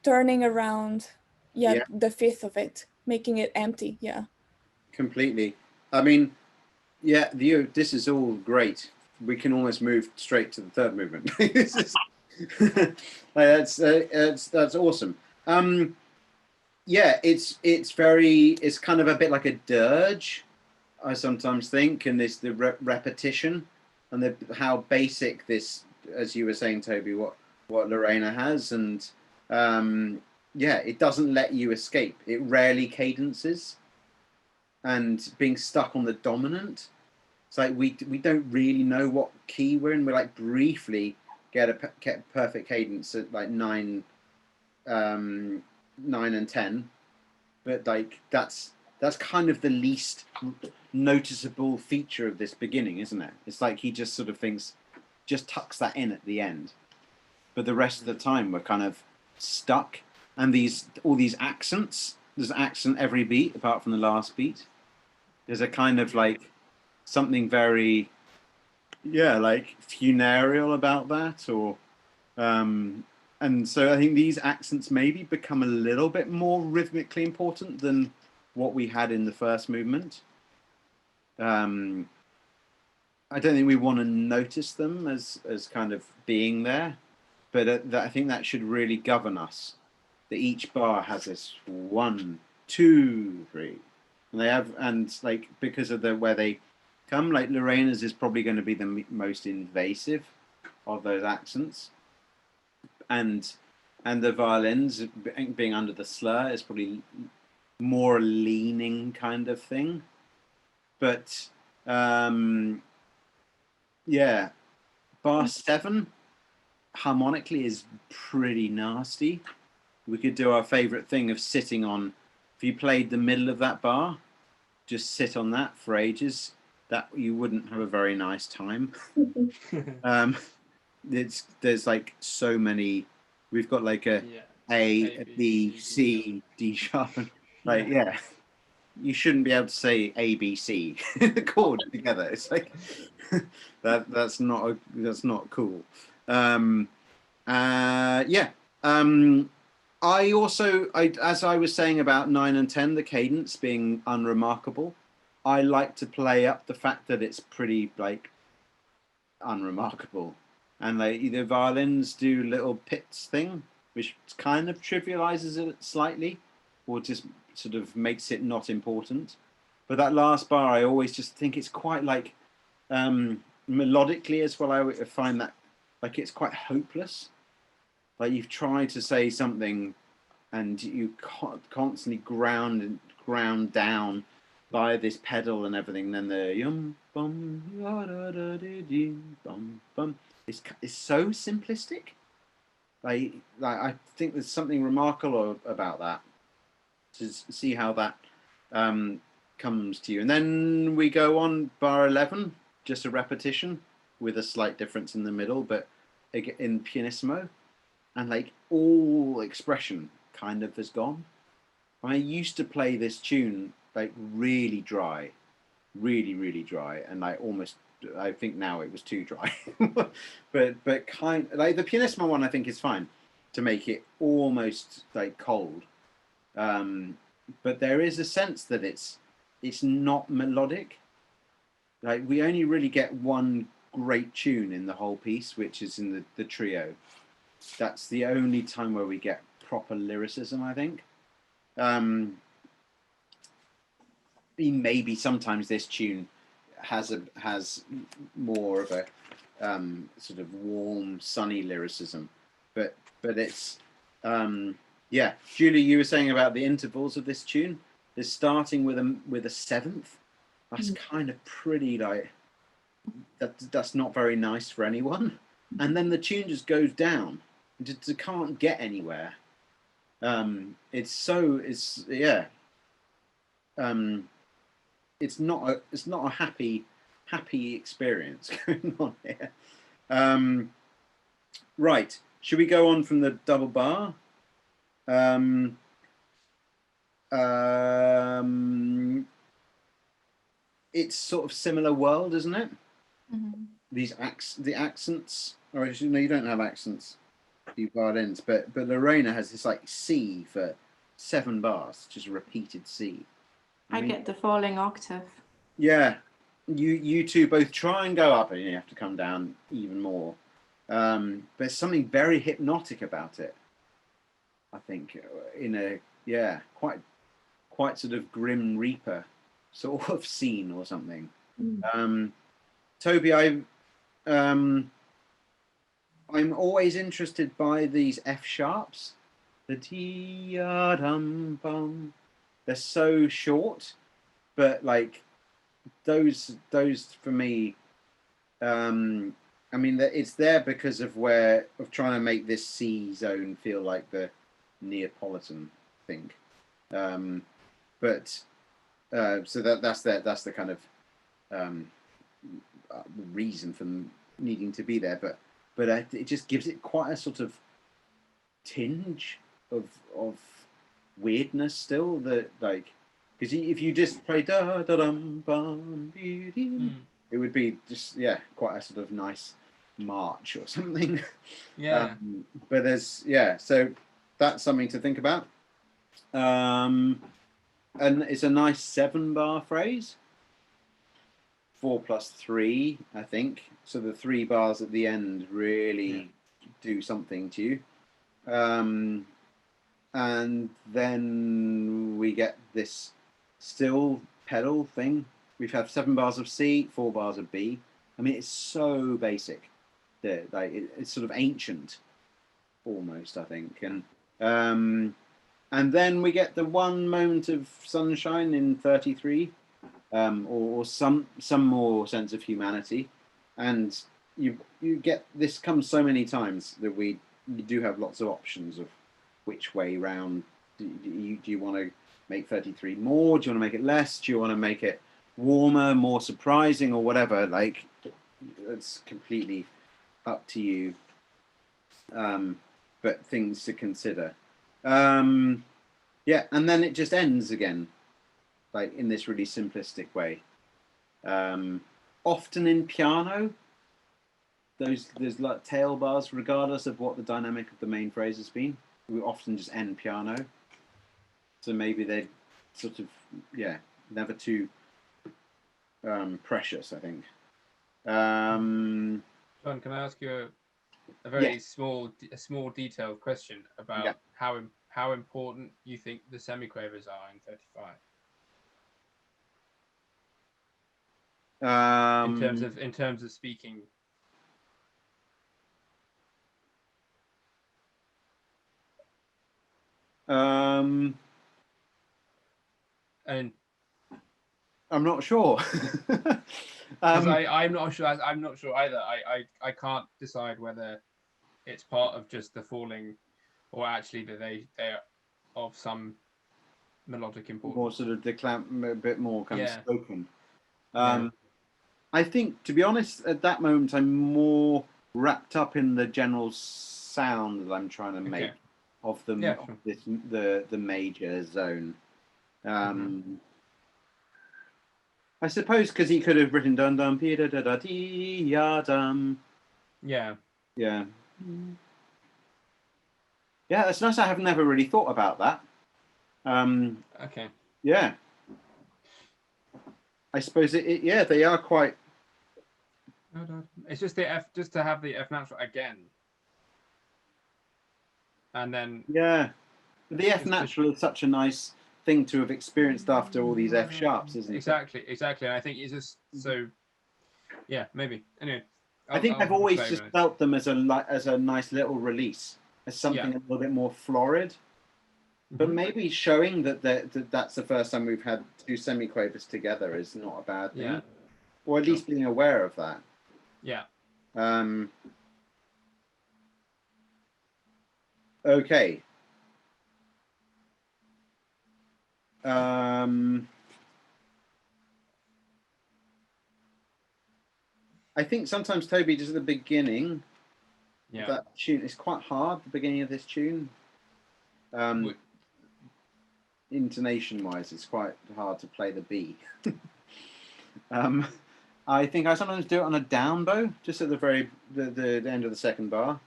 turning around the fifth of it, making it empty.
Completely. I mean, yeah, this is all great. We can almost move straight to the third movement. That's awesome. Yeah, it's kind of a bit like a dirge, I sometimes think, and this the repetition and how basic this, as you were saying, Toby, what Lorena has, and yeah, it doesn't let you escape. It rarely cadences, and being stuck on the dominant, it's like we don't really know what key we're in. We like briefly get a perfect cadence at like 9 and 10, but like that's kind of the least noticeable feature of this beginning, isn't it? It's like he just sort of just tucks that in at the end, but the rest of the time we're kind of stuck. And all these accents, there's an accent every beat apart from the last beat. There's a kind of like something very like funereal about that, or and so I think these accents maybe become a little bit more rhythmically important than what we had in the first movement. I don't think we want to notice them as kind of being there, but I think that should really govern us. That each bar has this 1, 2, 3, and they have, and like because of where they come, like Lorena's is probably going to be the most invasive of those accents, and the violins being under the slur is probably more leaning kind of thing. But yeah, bar 7, harmonically is pretty nasty. We could do our favorite thing of sitting on, if you played the middle of that bar, just sit on that for ages, that you wouldn't have a very nice time. There's like so many, we've got like a A, B, C, D sharp, and like, yeah, you shouldn't be able to say A, B, C chord together. It's like, that's not cool. I also, as I was saying about 9 and 10, the cadence being unremarkable, I like to play up the fact that it's pretty like unremarkable, and like the violins do little pits thing, which kind of trivializes it slightly, or just sort of makes it not important. But that last bar, I always just think it's quite like melodically as well. I find that like it's quite hopeless. Like you've tried to say something, and you constantly ground down by this pedal and everything. Then the yum bum bum bum. It's so simplistic. Like I think there's something remarkable about that. To see how that comes to you, and then we go on bar 11, just a repetition with a slight difference in the middle, but in pianissimo. And like all expression kind of has gone. I used to play this tune like really dry, really dry, and like almost, I think now it was too dry. but kind like the pianissimo one I think is fine to make it almost like cold. But there is a sense that it's not melodic. Like we only really get one great tune in the whole piece, which is in the trio. That's the only time where we get proper lyricism, I think. Maybe sometimes this tune has more of a sort of warm, sunny lyricism, but it's yeah. Julie, you were saying about the intervals of this tune. Is starting with a seventh. That's kind of pretty like that's not very nice for anyone. And then the tune just goes down. It can't get anywhere. It's not a happy experience going on here. Right, should we go on from the double bar? It's sort of similar world, isn't it? Mm-hmm. The accents, or actually, no, you don't have accents. You violins, but Lorena has this like C for 7 bars, just a repeated C.
I get the falling octave.
Yeah, you two both try and go up, and you have to come down even more. But there's something very hypnotic about it. I think in a quite sort of Grim Reaper sort of scene or something. Toby, I'm always interested by these F sharps. The dee-ya-dum-bum. They're so short, but like those for me. I mean, it's there because of trying to make this C zone feel like the Neapolitan thing. So that's the kind of reason for them needing to be there, but it just gives it quite a sort of tinge of weirdness still, that like, because if you just play da da dum bum it would be just quite a sort of nice march or something. But there's so that's something to think about. And it's a nice 7-bar phrase. 4 plus 3, I think. So the 3 bars at the end really do something to you. And then we get this still pedal thing. We've had 7 bars of C, 4 bars of B. I mean, it's so basic that like it's sort of ancient, almost, I think. And then we get the one moment of sunshine in 33. Or some more sense of humanity, and you get this comes so many times that you do have lots of options of which way round. Do you want to make 33 more? Do you want to make it less? Do you want to make it warmer, more surprising, or whatever? Like, it's completely up to you. But things to consider. Yeah, and then it just ends again, like in this really simplistic way. Often in piano, there's like tail bars, regardless of what the dynamic of the main phrase has been. We often just end piano. So maybe they sort of, never too precious, I think.
John, can I ask you a very small detailed question about how important you think the semiquavers are in 35? In terms of speaking. And
I'm not sure.
I'm not sure. I'm not sure either. I can't decide whether it's part of just the falling, or actually that they are of some melodic importance.
More sort of a bit more kind of spoken. I think, to be honest, at that moment, I'm more wrapped up in the general sound that I'm trying to make of the the major zone. I suppose because he could have written dun dun pi da da da dee ya dum. Yeah. Yeah, that's nice. I have never really thought about that.
Okay.
Yeah. I suppose they are quite.
It's just the F, just to have the F natural again. And then
the F natural is such a nice thing to have experienced after all these F sharps, isn't it?
Exactly. And I think it's just so. Yeah, maybe. Anyway,
I think I've always just felt them as a nice little release, as something a little bit more florid. But maybe showing that that's the first time we've had two semiquavers together is not a bad thing, or at least being aware of that.
Yeah.
Okay. I think sometimes Toby, just at the beginning, that tune is quite hard. The beginning of this tune, intonation-wise, it's quite hard to play the B. I think I sometimes do it on a down bow, just at the end of the second bar.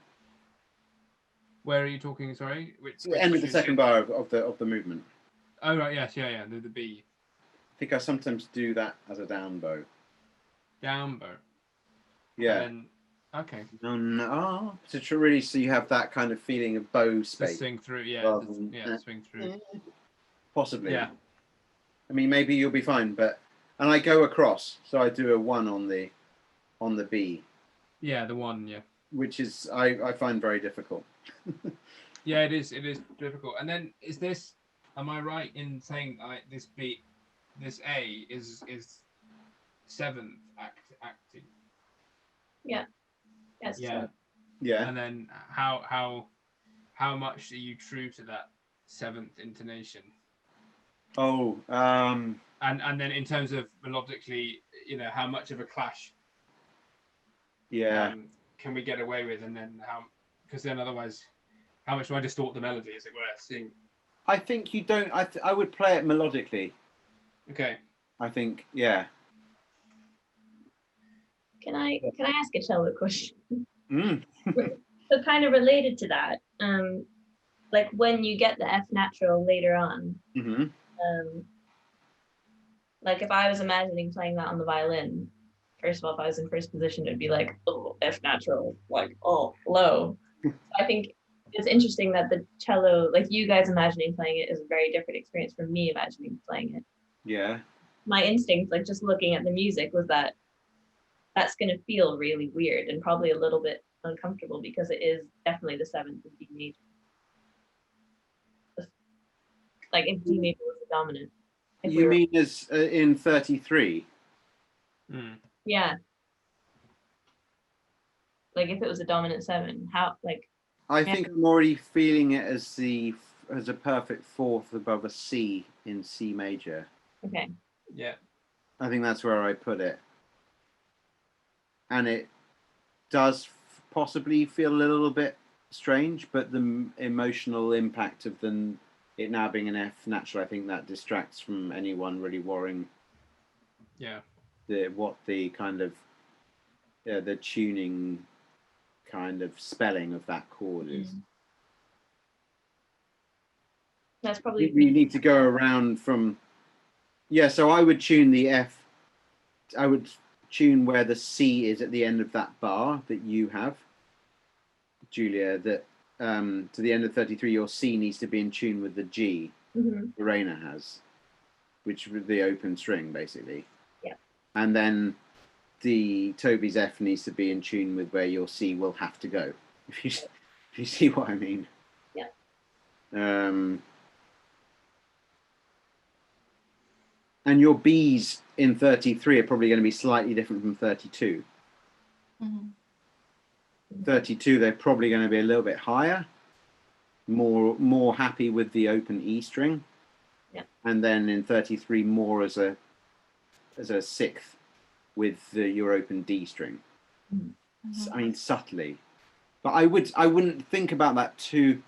Where are you talking? Sorry,
the end of the second bar of the movement.
Oh right, yes, the B.
I think I sometimes do that as a down bow.
Down bow.
Yeah.
And then, okay.
No. So really, so you have that kind of feeling of bow space.
To swing through, swing through.
Possibly.
Yeah.
I mean, maybe you'll be fine, and I go across, so I do a 1 on the B.
Yeah, the 1,
Which is I find very difficult.
Yeah, it is difficult. And then am I right in saying this B, this A is 7th acting?
Yeah. Yes.
Yeah.
Yeah.
And then how much are you true to that 7th intonation?
Oh.
And then in terms of melodically, how much of a clash?
Yeah.
Can we get away with, and then because then otherwise, how much do I distort the melody, as it were?
I think you don't. I would play it melodically.
Okay.
I think, yeah.
Can I ask a cello question?
So
kind of related to that, like when you get the F natural later on, like if I was imagining playing that on the violin, first of all, if I was in first position, it'd be like, oh, F natural, like, oh, low. So I think it's interesting that the cello, like you guys imagining playing it, is a very different experience from me imagining playing it.
Yeah.
My instinct, like just looking at the music, was that that's going to feel really weird and probably a little bit uncomfortable because it is definitely the 7th in D major. Like if D major was the dominant.
You mean as in 33?
Yeah. Like if it was a dominant 7, how like?
I think I'm already feeling it as a perfect fourth above a C in C major.
Okay.
Yeah.
I think that's where I put it. And it does possibly feel a little bit strange, but the emotional impact of it now being an F natural, I think that distracts from anyone really worrying.
Yeah.
The kind of the tuning kind of spelling of that chord is.
That's probably.
We need to go around from. Yeah, so I would tune the F. I would tune where the C is at the end of that bar that you have, Julia. That to the end of 33, your C needs to be in tune with the G Lorena has, which was the open string basically.
Yeah. And
then the Toby's F needs to be in tune with where your C will have to go. If you see what I mean.
Yeah.
And your B's in 33 are probably going to be slightly different from 32. 32, they're probably going to be a little bit higher, more happy with the open E string.
Yeah.
And then in 33, more as a sixth with your open D string. I mean, subtly, but I wouldn't think about that too.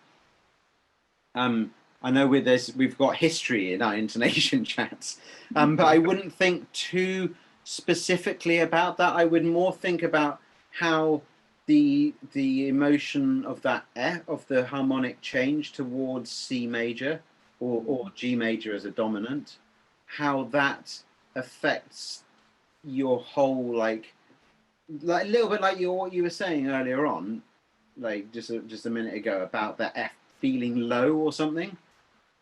I know we've got history in our intonation chats, but I wouldn't think too specifically about that. I would more think about how the emotion of that F, of the harmonic change towards C major or G major as a dominant, how that affects your whole like a little bit like what you were saying earlier on, like just a minute ago about that F feeling low or something.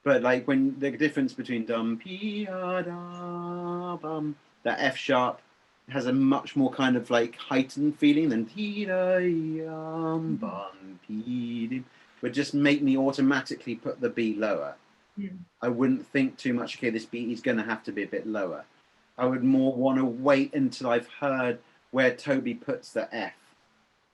But like when the difference between dum pi da bum, that F sharp has a much more kind of like heightened feeling than ti da yum bum pi. Would just make me automatically put the B lower. I wouldn't think too much. Okay, this B is going to have to be a bit lower. I would more want to wait until I've heard where Toby puts the F,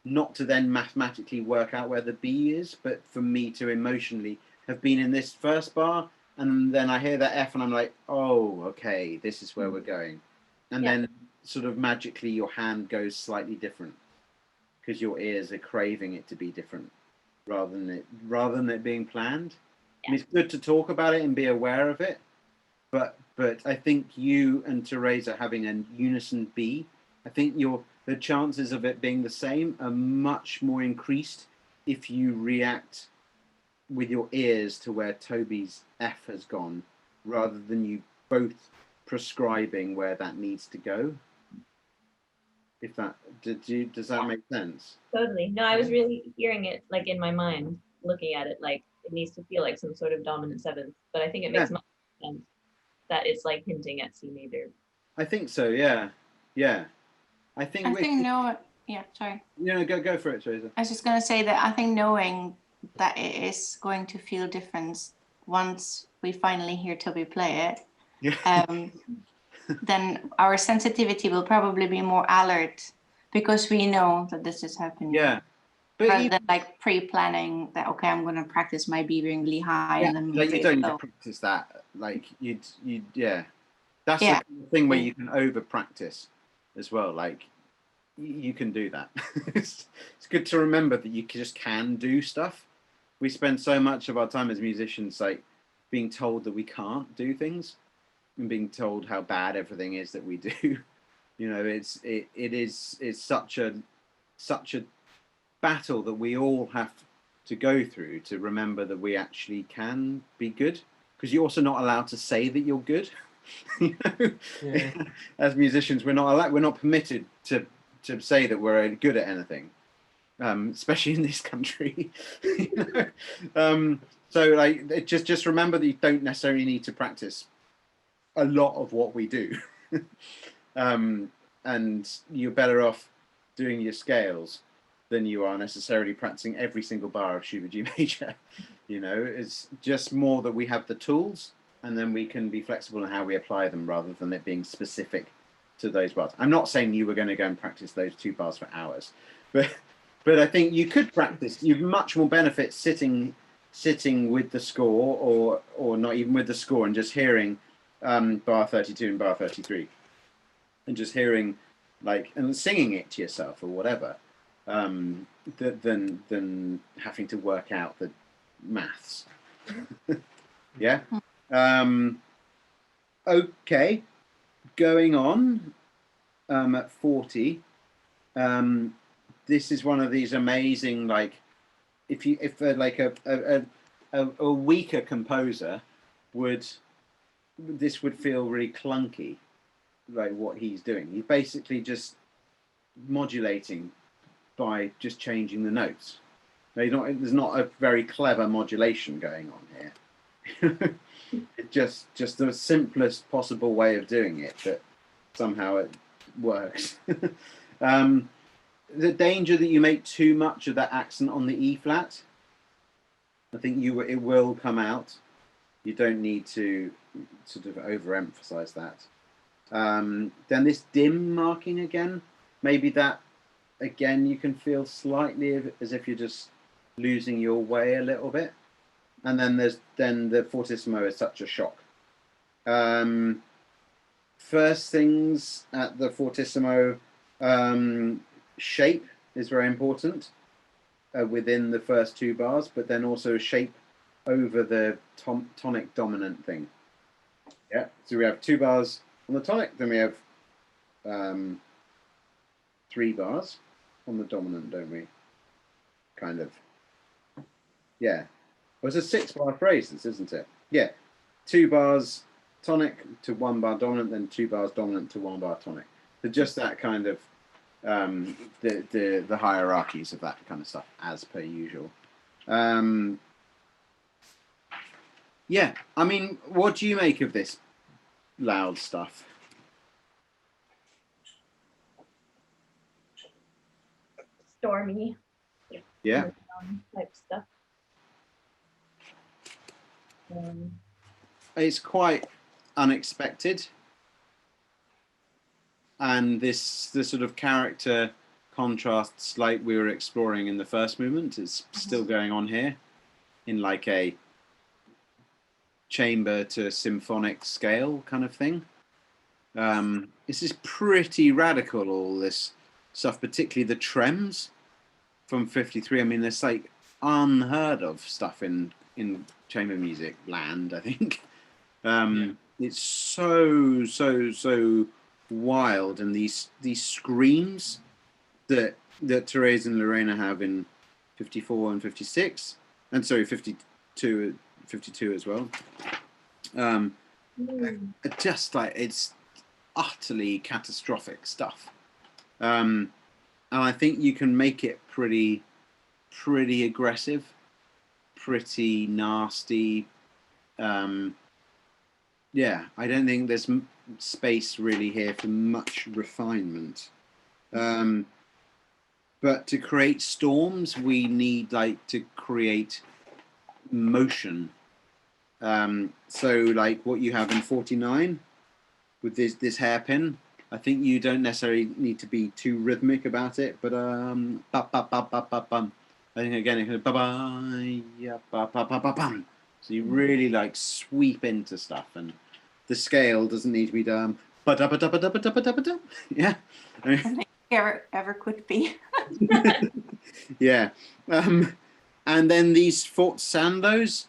not to then mathematically work out where the B is, but for me to emotionally have been in this first bar, and then I hear that F and I'm like, oh, okay, this is where we're going. And then sort of magically your hand goes slightly different because your ears are craving it to be different rather than it being planned. I mean, it's good to talk about it and be aware of it, but I think you and Teresa having a unison B, I think the chances of it being the same are much more increased if you react with your ears to where Toby's F has gone, rather than you both prescribing where that needs to go. If that does that make sense?
Totally. No, I was really hearing it like in my mind, looking at it like it needs to feel like some sort of dominant seventh, but I think it makes much sense that it's like hinting at C major.
I think so. Yeah. I think
no. Yeah, sorry.
Go for it, Teresa.
I was just going to say that I think knowing that it is going to feel different once we finally hear Toby play it, then our sensitivity will probably be more alert because we know that this is happening.
Yeah.
But rather than like pre-planning that, okay, I'm going to practice my B being really high and then
like you don't need to practice that. Like that's the kind of thing where you can over practice as well. Like you can do that. It's good to remember that you just can do stuff. We spend so much of our time as musicians like being told that we can't do things and being told how bad everything is that we do. It's such a battle that we all have to go through to remember that we actually can be good, because you're also not allowed to say that you're good. As musicians, we're not permitted to say that we're good at anything, especially in this country. So like just remember that you don't necessarily need to practice a lot of what we do. And you're better off doing your scales than you are necessarily practicing every single bar of Schubert G major. It's just more that we have the tools and then we can be flexible in how we apply them rather than it being specific to those bars. I'm not saying you were going to go and practice those 2 bars for hours, but But I think you could practice. You've much more benefit sitting with the score, or not even with the score, and just hearing bar 32 and bar 33, and just hearing and singing it to yourself or whatever, than having to work out the maths. Yeah. Okay. Going on at 40. This is one of these amazing, if a weaker composer this would feel really clunky, what he's doing. He's basically just modulating by just changing the notes. There's not a very clever modulation going on here. It's just the simplest possible way of doing it, but somehow it works. The danger that you make too much of that accent on the E flat, I think it will come out. You don't need to sort of overemphasize that. Then this dim marking again, maybe that again you can feel slightly as if you're just losing your way a little bit. And then the fortissimo is such a shock. First things at the fortissimo, shape is very important within the first two bars, but then also shape over the tonic dominant thing. Yeah, so we have 2 bars on the tonic, then we have 3 bars on the dominant, don't we? Kind of. Yeah. Well, it's a 6-bar phrase, this, isn't it? Yeah. 2 bars tonic to 1 bar dominant, then 2 bars dominant to 1 bar tonic. So just that kind of the hierarchies of that kind of stuff, as per usual. Yeah, I mean, what do you make of this loud stuff?
Stormy.
Yeah.
Type stuff.
It's quite unexpected. And the sort of character contrasts like we were exploring in the first movement is still going on here in like a chamber to symphonic scale kind of thing. This is pretty radical, all this stuff, particularly the trems from 53. I mean, there's like unheard of stuff in chamber music land, I think. It's so wild, and these screams that Therese and Lorena have in 54 and 56, and sorry, 52 as well. Just like, it's utterly catastrophic stuff, and I think you can make it pretty aggressive, pretty nasty. Yeah, I don't think there's space really here for much refinement. But to create storms, we need to create motion. So like what you have in 49 with this hairpin, I think you don't necessarily need to be too rhythmic about it, but I think again it can so you really sweep into stuff, and the scale doesn't need to be done. Yeah,
I don't think it ever could be.
Yeah, and then these forzados,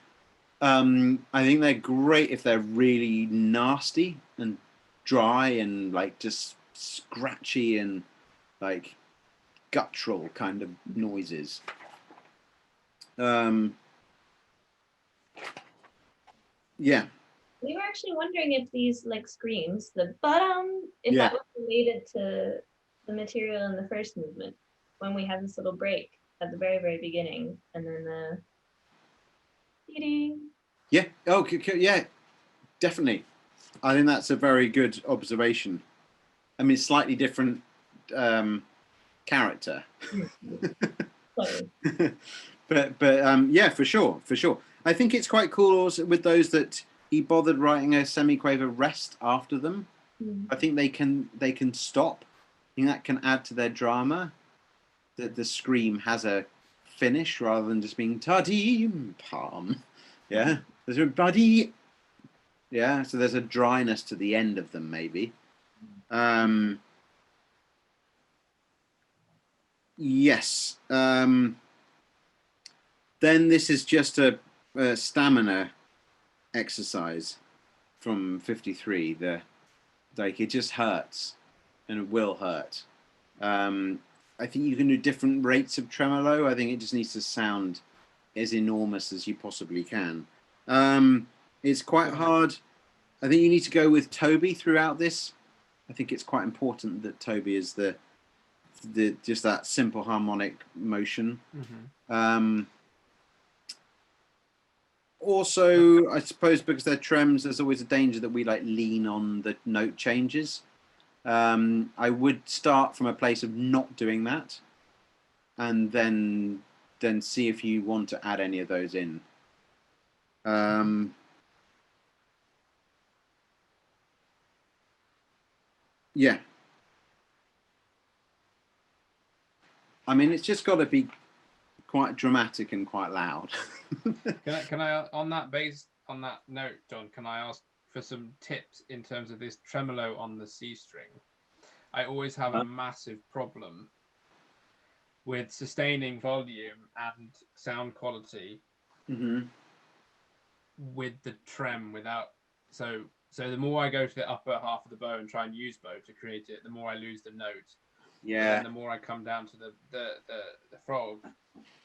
I think they're great if they're really nasty and dry and just scratchy and guttural kind of noises. Yeah.
We were actually wondering if these screams, the if
Yeah.
that was related to the material in the first movement, when we have this little break at the very, very beginning, and then the dee-ding.
Yeah. Oh, yeah. Definitely. I think that's a very good observation. I mean, slightly different character. but yeah, for sure. I think it's quite cool also with those that he bothered writing a semiquaver rest after them. I think they can stop. I think that can add to their drama. the scream has a finish rather than just being tadim palm. Yeah, there's a buddy. Yeah, so there's a dryness to the end of them, maybe. Yes. Then this is just a stamina exercise from 53. Like it just hurts, and it will hurt. I think you can do different rates of tremolo. I think it just needs to sound as enormous as you possibly can. It's quite hard. I think you need to go with Toby throughout this. I think it's quite important that Toby is the just that simple harmonic motion. Also, I suppose because they're trems, there's always a danger that we like lean on the note changes. I would start from a place of not doing that, and then see if you want to add any of those in. Yeah. I mean, it's just got to be quite dramatic and quite loud.
Can I on that note, John, can I ask for some tips in terms of this tremolo on the C string? I always have a massive problem with sustaining volume and sound quality with the trem without. So the more I go to the upper half of the bow and try and use bow to create it, the more I lose the note.
Yeah.
And the more I come down to the frog,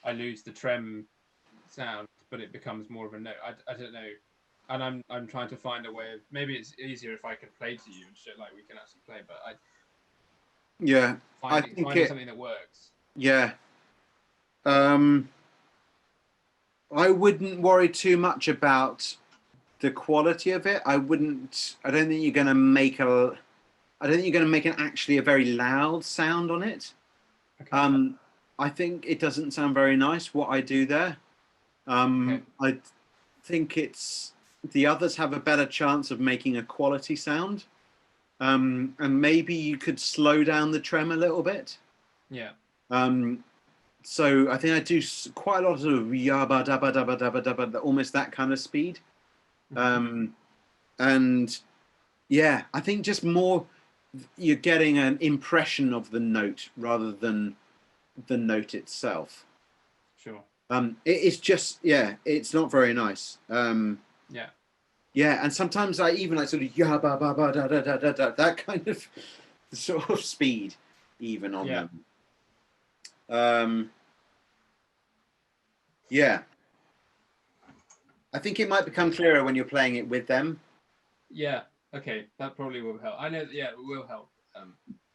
I lose the trem sound, but it becomes more of a note. I don't know. And I'm trying to find a way of, maybe it's easier if I could play to you and shit like we can actually play, but finding something that works.
Yeah. I wouldn't worry too much about the quality of it. I don't think you're going to make an actually a very loud sound on it. Okay. I think it doesn't sound very nice what I do there. I think the others have a better chance of making a quality sound. And maybe you could slow down the trem a little bit. Yeah. So I think I do quite a lot of yabba dabba dabba dabba dabba, almost that kind of speed. And yeah, I think just more you're getting an impression of the note rather than the note itself.
Sure.
It's just, yeah, it's not very nice. Yeah, and sometimes I even like sort of ya ba ba ba da da da da da, that kind of sort of speed even on them. Yeah. I think it might become clearer when you're playing it with them.
Yeah. Okay, that probably will help. I know. Yeah, it will help.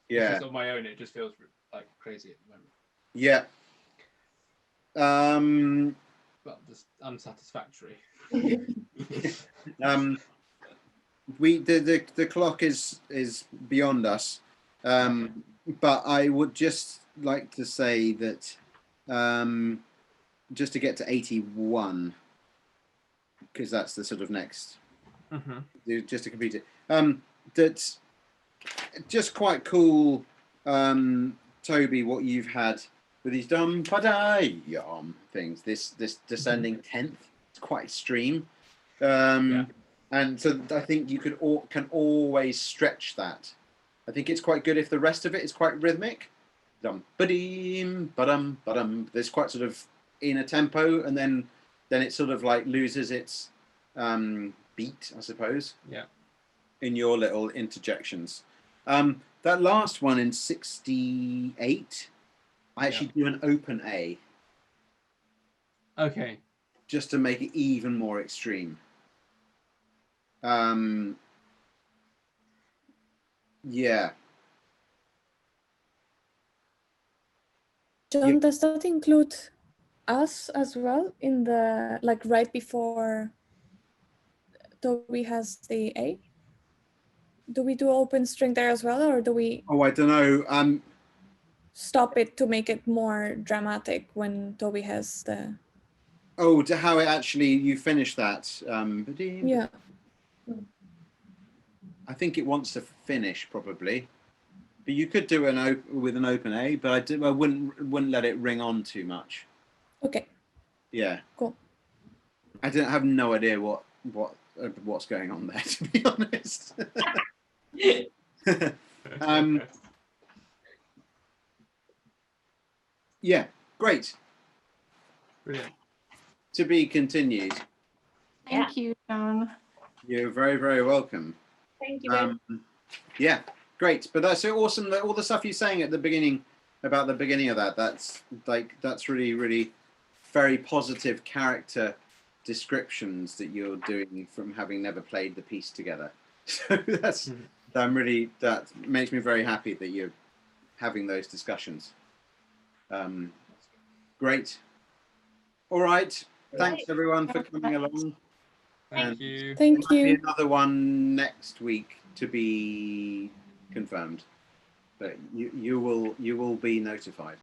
Yeah.
Just on my own, it just feels like crazy at the moment.
Yeah.
But just unsatisfactory.
The clock is beyond us. But I would just like to say that just to get to 81, because that's the sort of next. Just to complete it. That's just quite cool, Toby, what you've had with these dum pa-da-yum things. This descending tenth, it's quite extreme. And so I think you can always stretch that. I think it's quite good if the rest of it is quite rhythmic. Dum ba-dim, ba-dum, ba-dum. There's quite sort of in a tempo, and then it sort of like loses its beat, I suppose. Yeah. In your little interjections. That last one in 68, I actually do an open A.
Okay.
Just to make it even more extreme. Yeah.
John, does that include us as well in the, like right before Toby has the A? Do we do open string there as well, or do we?
Oh, I don't know.
Stop it to make it more dramatic when Toby has the.
Oh, to how it actually you finish that.
Yeah.
I think it wants to finish probably. But you could do with an open A, but I wouldn't let it ring on too much.
Okay.
Yeah.
Cool.
I have no idea what's going on there, to be honest. Yeah, great.
Brilliant.
To be continued.
Thank you, John.
You're very, very welcome.
Thank you. Very
Yeah, great. But that's so awesome that all the stuff you're saying at the beginning about the beginning of that's really, really very positive character descriptions that you're doing from having never played the piece together. So that makes me very happy that you're having those discussions. Great. All right. Thanks everyone for coming along.
Thank you.
Thank
There might
you.
be another one next week to be confirmed, but you will be notified.